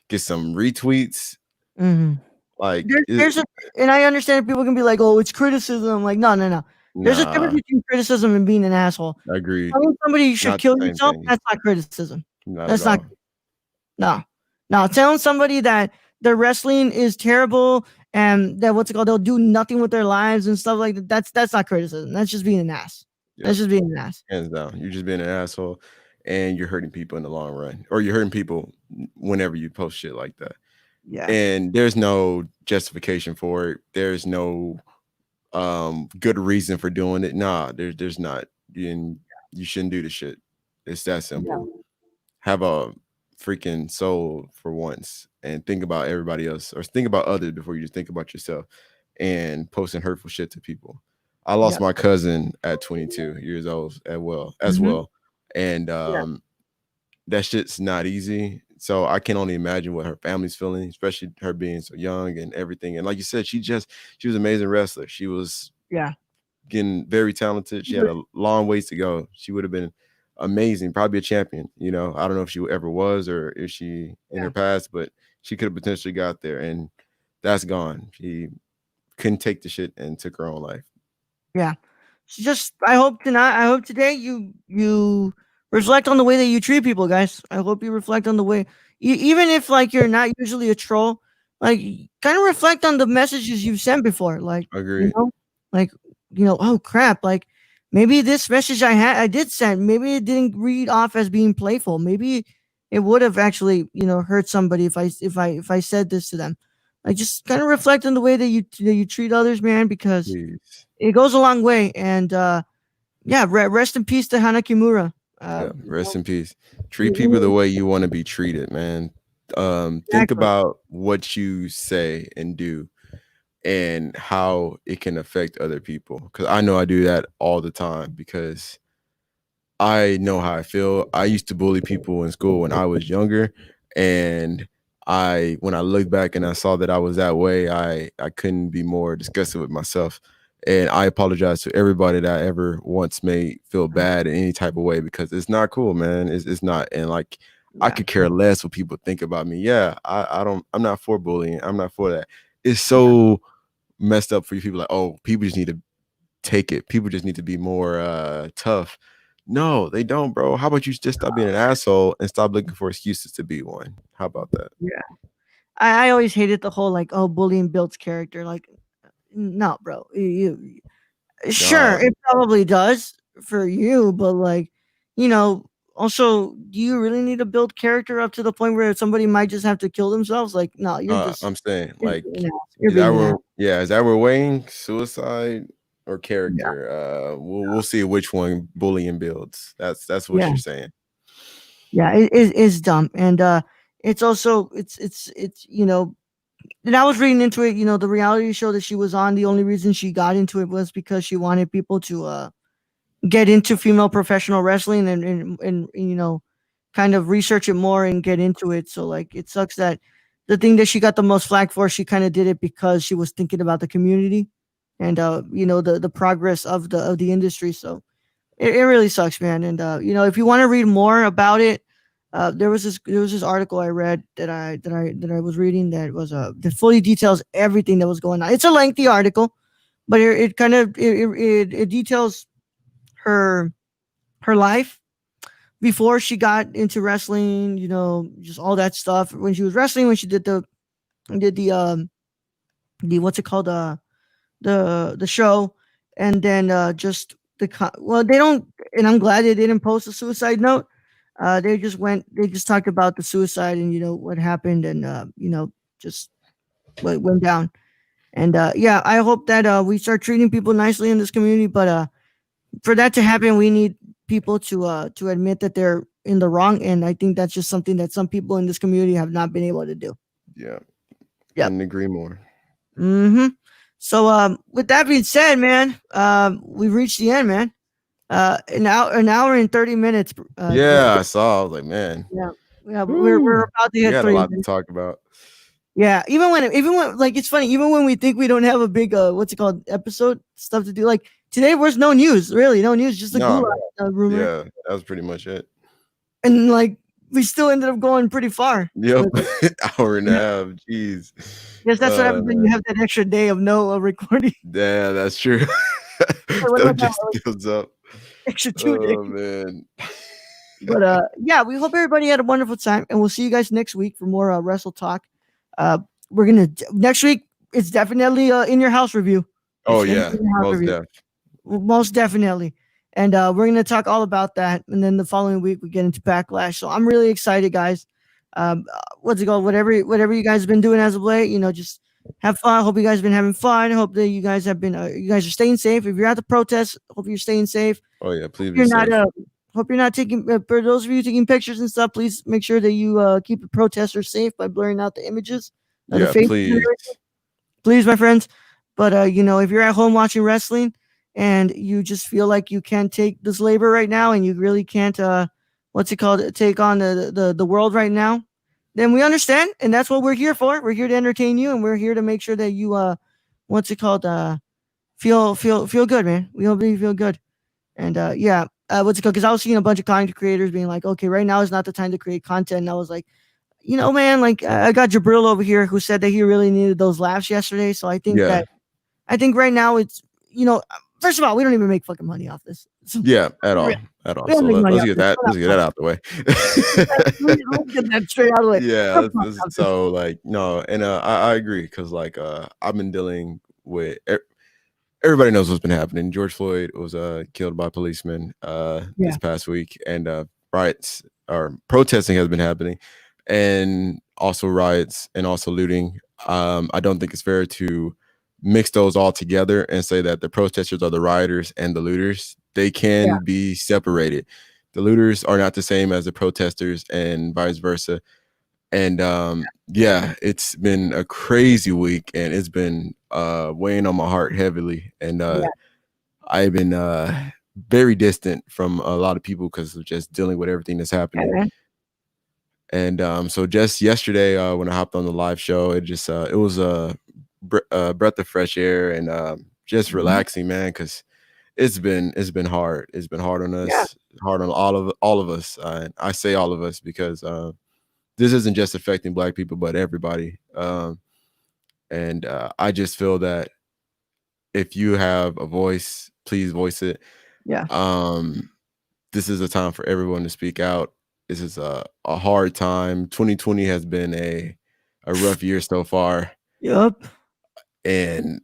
get some retweets, Mhm. like There's and I understand people can be like, "Oh, it's criticism." Like, no, no, no. There's a difference nah, between criticism and being an asshole. agreed. Telling somebody you should Not the kill same yourself, thing. that's not criticism. Not at That's not. all. No. No, telling somebody that their wrestling is terrible and that, what's it called, they'll do nothing with their lives and stuff like that. That's not criticism. That's just being an ass. Yep. That's just being an ass. Hands down. You're just being an asshole and you're hurting people in the long run. Or you're hurting people whenever you post shit like that. Yeah. And there's no justification for it. There's no good reason for doing it. Nah, there's not. And you shouldn't do the shit. It's that simple. Have a freaking soul for once and think about everybody else, or think about others before you just think about yourself and posting hurtful shit to people. I lost Yeah. my cousin at 22 years old as Mhm. well. And Yeah. that shit's not easy. So I can only imagine what her family's feeling, especially her being so young and everything. And like you said, she was an amazing wrestler. She was Yeah. getting very talented. She had a long ways to go. She would have been amazing, probably a champion. I don't know if she ever was or if she in her past, but she could have potentially got there, and that's gone. She couldn't take the shit and took her own life. Yeah. So just, I hope today you reflect on the way that you treat people, guys. I hope you reflect on the way, even if like you're not usually a troll, like, kind of reflect on the messages you've sent before, like, Agreed. like, oh crap, like, maybe this message I did send, maybe it didn't read off as being playful. Maybe it would have actually, hurt somebody if I said this to them. Like, just kind of reflect on the way that you treat others, man, because Please. it goes a long way. And yeah, rest in peace to Hana Kimura. Yeah, rest in peace. We- Treat people the we- way you want to be treated, man. Think exactly. about what you say and do and how it can affect other people. Because I know I do that all the time because I know how I feel. I used to bully people in school when I was younger, and when I look back and I saw that I was that way, I couldn't be more disgusted with myself. And I apologize to everybody that I ever once made feel bad in any type of way because it's not cool, man. It's not. And like I Yeah, could care less what people think about me. Yeah, I'm not for bullying. I'm not for that. It's yeah, so messed up for you people like, oh, people just need to take it. People just need to be more tough. No, they don't, bro. How about you just stop being an asshole and stop looking for excuses to be one? How about that? yeah. I always hated the whole like, oh, bullying builds character. Like, no, bro. Sure, Nah, it probably does for you, but like, you know, also, do you really need to build character up to the point where somebody might just have to kill themselves? Like, no, I'm saying you're like being an ass. You're being an ass. is that we're weighing suicide or Yeah, character? We'll see which one bullying builds. That's what yeah, you're saying. yeah. It's dumb, and it's also it's And I was reading into it. The reality show that she was on. The only reason she got into it was because she wanted people to get into female professional wrestling and kind of research it more and get into it. So like it sucks that the thing that she got the most flack for, she kind of did it because she was thinking about the community and the progress of the industry. So it really sucks, man. And if you want to read more about it, there was this article I read that I was reading that fully details everything that was going on. It's a lengthy article, but it kind of it details her her life before she got into wrestling, just all that stuff. When she was wrestling, when she did the what's it called, the show, and then just well, they don't, and I'm glad they didn't post a suicide note. They just talked about the suicide and what happened, and just what went down. And yeah, I hope that we start treating people nicely in this community, but for that to happen, we need people to admit that they're in the wrong, and I think that's just something that some people in this community have not been able to do. Yeah, Yep. couldn't agree more. Mm-hmm. So with that being said, man, we've reached the end, man. An hour and 30 minutes. Yeah, I saw. I was like, man, Yeah, yeah, we're whew, about to we hit had a three lot to minutes. talk about. Yeah, even when like it's funny, even when we think we don't have a big what's it called episode stuff to do, like today was no news, really, no news, just a No, gulag rumor, yeah, that was pretty much it. and like we still ended up going pretty far Yep, with it. hour and a Yeah, half. Jeez. guess that's what happens when you Man. have that extra day of no recording. Yeah, that's true. Like, what Stuff about that? just Like, builds up. extra 2 days. Oh man. But yeah, we hope everybody had a wonderful time, and we'll see you guys next week for more Wrestle Talk. We're gonna next week. It's definitely in your house review. Oh It's gonna yeah, be in your house most review, def. most definitely. And we're gonna talk all about that. And then the following week we get into Backlash. So I'm really excited, guys. What's it called? Whatever you guys have been doing as of late, just have fun. Hope you guys have been having fun. Hope that you guys are staying safe. If you're at the protest, hope you're staying safe. Oh yeah, please be You're not safe. hope you're not taking for those of you taking pictures and stuff. Please make sure that you keep the protesters safe by blurring out the images of the Yeah, faces and please. everything. Please, my friends. But if you're at home watching wrestling and you just feel like you can't take this labor right now, and you really can't what's it called, take on the world right now, then we understand, and that's what we're here for. We're here to entertain you, and we're here to make sure that you what's it called, feel good, man. We hope that you feel good. And yeah, what's it called? Because I was seeing a bunch of content creators being like, okay, right now is not the time to create content. And I was like, man, like I got Jibril over here who said that he really needed those laughs yesterday. So Yeah. I think right now it's, first of all, we don't even make fucking money off this. So, Yeah, at all. we At all. don't So make money let's off get this. that. Let's get that out the way. Let's get that straight out of the way. Yeah, We're not off this. so like no, and I agree because like I've been dealing with everybody knows what's been happening. George Floyd was killed by policemen Yeah. this past week, and riots or protesting has been happening, and also riots and also looting. I don't think it's fair to mix those all together and say that the protesters are the rioters and the looters. They Yeah. can be separated. The looters are not the same as the protesters, and vice versa. And yeah, it's been a crazy week, and it's been weighing on my heart heavily. And Yeah. I've been very distant from a lot of people because of just dealing with everything that's Yeah, happening. man. And so just yesterday, when I hopped on the live show, it was a breath of fresh air and just Mhm. relaxing, man. Because it's been hard. It's been hard on Yeah. us, hard on all of us. I say all of us because this isn't just affecting Black people, but everybody. And I just feel that if you have a voice, please voice it. Yeah. Um, this is a time for everyone to speak out. This is a hard time. 2020 has been a rough year so far, Yup. and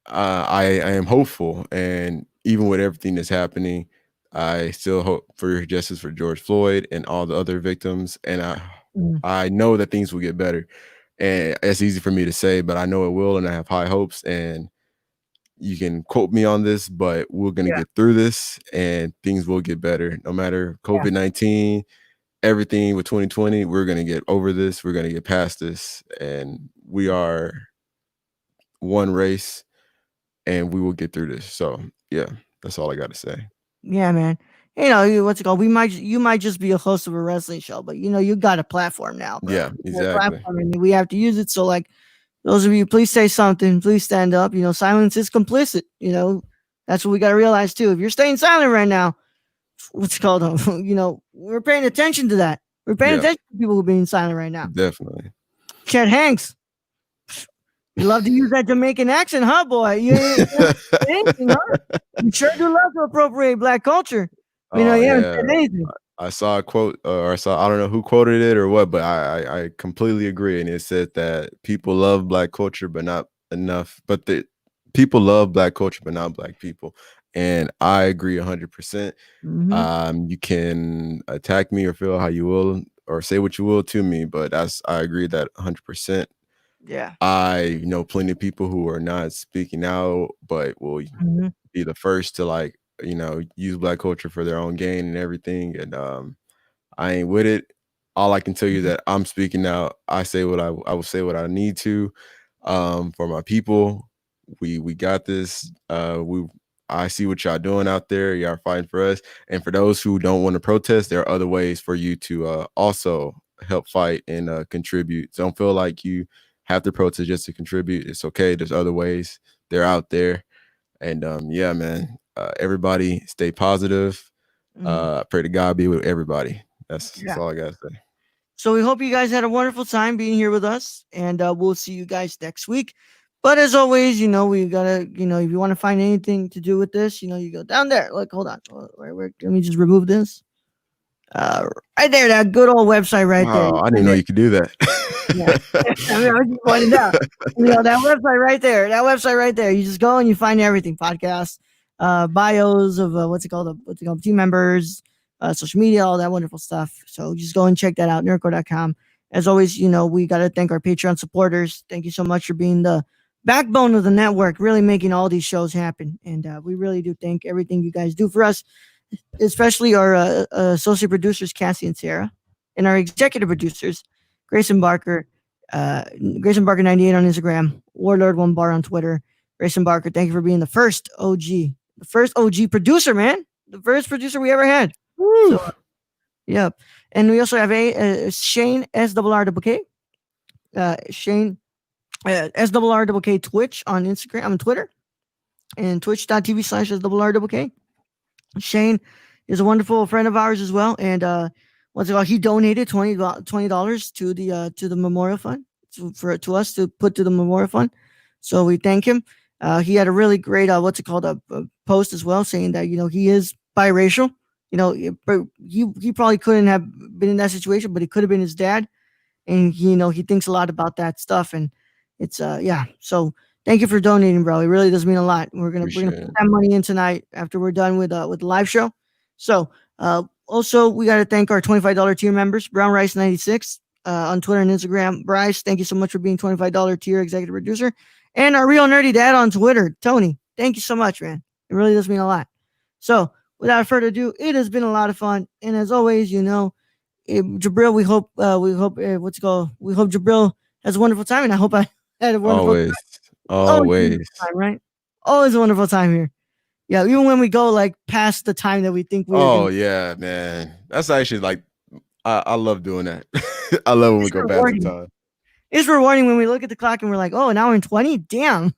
I am hopeful. And even with everything that's happening, I still hope for justice for George Floyd and all the other victims. And Mm. I know that things will get better. And it's easy for me to say, but I know it will, and I have high hopes. And you can quote me on this, but we're gonna Yeah. get through this, and things will get better. No matter Yeah. COVID-19, everything with 2020, we're gonna get over this. We're gonna get past this, and we are one race, and we will get through this. So yeah, that's all I got to say. Yeah, man. What's it called? You might just be a host of a wrestling show, but you got a platform now, bro. Yeah, You got a exactly. platform, and we have to use it. So, like, those of you, please say something. Please stand up. Silence is complicit. That's what we got to realize too. If you're staying silent right now, what's it called? We're paying attention to that. We're paying Yeah, attention to people who are being silent right now. definitely. Chet Hanks, you love to use that Jamaican accent, huh, boy? You anything, huh? You sure do love to appropriate Black culture. Oh You haven't yeah, said anything. I saw a quote, or I don't know who quoted it or what, but I completely agree. And it said that people love Black culture, but not enough. But the people love Black culture, but not Black people. And I agree 100%. Mm-hmm. You can attack me or feel how you will, or say what you will to me, but I agree that 100%. Yeah. I know plenty of people who are not speaking out, but will Mm-hmm. be the first to use Black culture for their own gain and everything. And I ain't with it. All I can tell you that I'm speaking out. I say what I will say what I need to for my people. We got this. I see what y'all doing out there. Y'all fighting for us. And for those who don't want to protest, there are other ways for you to also help fight and contribute. Don't feel like you have to protest just to contribute. It's okay. There's other ways. They're out there. And yeah, man. Everybody stay positive. Mm-hmm. Pray to God be with everybody. That's Yeah. all I gotta say. So we hope you guys had a wonderful time being here with us, and we'll see you guys next week. But as always, we gotta, if you want to find anything to do with this, you go down there. Look, hold on. Let me just remove this. Right there, that good old website right there. Wow, I didn't know you could do that. Yeah. I mean, I was just pointing out, that website right there, you just go and you find everything, podcasts, bios of, team members, social media, all that wonderful stuff. So just go and check that out, nerdcore.com. As always, we got to thank our Patreon supporters. Thank you so much for being the backbone of the network, really making all these shows happen. And we really do thank everything you guys do for us, especially our associate producers, Cassie and Sarah, and our executive producers, Grayson Barker, Grayson Barker 98 on Instagram, Warlord One Bar on Twitter. Grayson Barker, thank you for being the first OG producer, man, the first producer we ever had. Woo. So, yep. And we also have Shane SRRKK, Shane SRRKK Twitch on Instagram, on Twitter, and twitch.tv/SRRKK. Shane is a wonderful friend of ours as well, and he donated $20 to the memorial fund to us to put to the memorial fund. So we thank him. He had a really great a post as well, saying that he is biracial. He probably couldn't have been in that situation, but he could have been his dad, and he thinks a lot about that stuff, and it's yeah. So Thank you for donating, bro. It really does mean a lot. We're gonna Appreciate put it. that money in tonight after we're done with the live show. So also we got to thank our $25 tier members, Brown Rice 96 on Twitter and Instagram. Bryce, thank you so much for being $25 tier executive producer, and our real nerdy dad on Twitter, Tony. Thank you so much, man. It really does mean a lot. So without further ado, it has been a lot of fun, and as always, Jibril, we hope what's it called? We hope Jibril has a wonderful time, and I hope I had a wonderful Always. time, right? Always a wonderful time here. Yeah, even when we go like past the time that we think we're Oh yeah, man. That's actually like I love doing that. I love when we go past the time. It's rewarding when we look at the clock and we're like, oh, an hour and 20? Damn.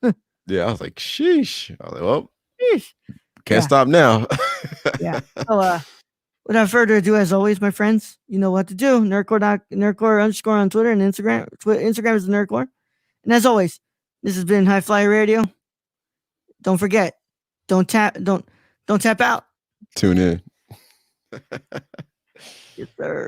Yeah, I was like, sheesh. I was like, well, Sheesh. can't stop now. Yeah. So without further ado, as always, my friends, you know what to do. Nerdcore_ on Twitter and Instagram. Instagram is the Nerdcore. And as always, this has been High Flyer Radio. Don't forget, don't tap out. Tune in. Yes, sir.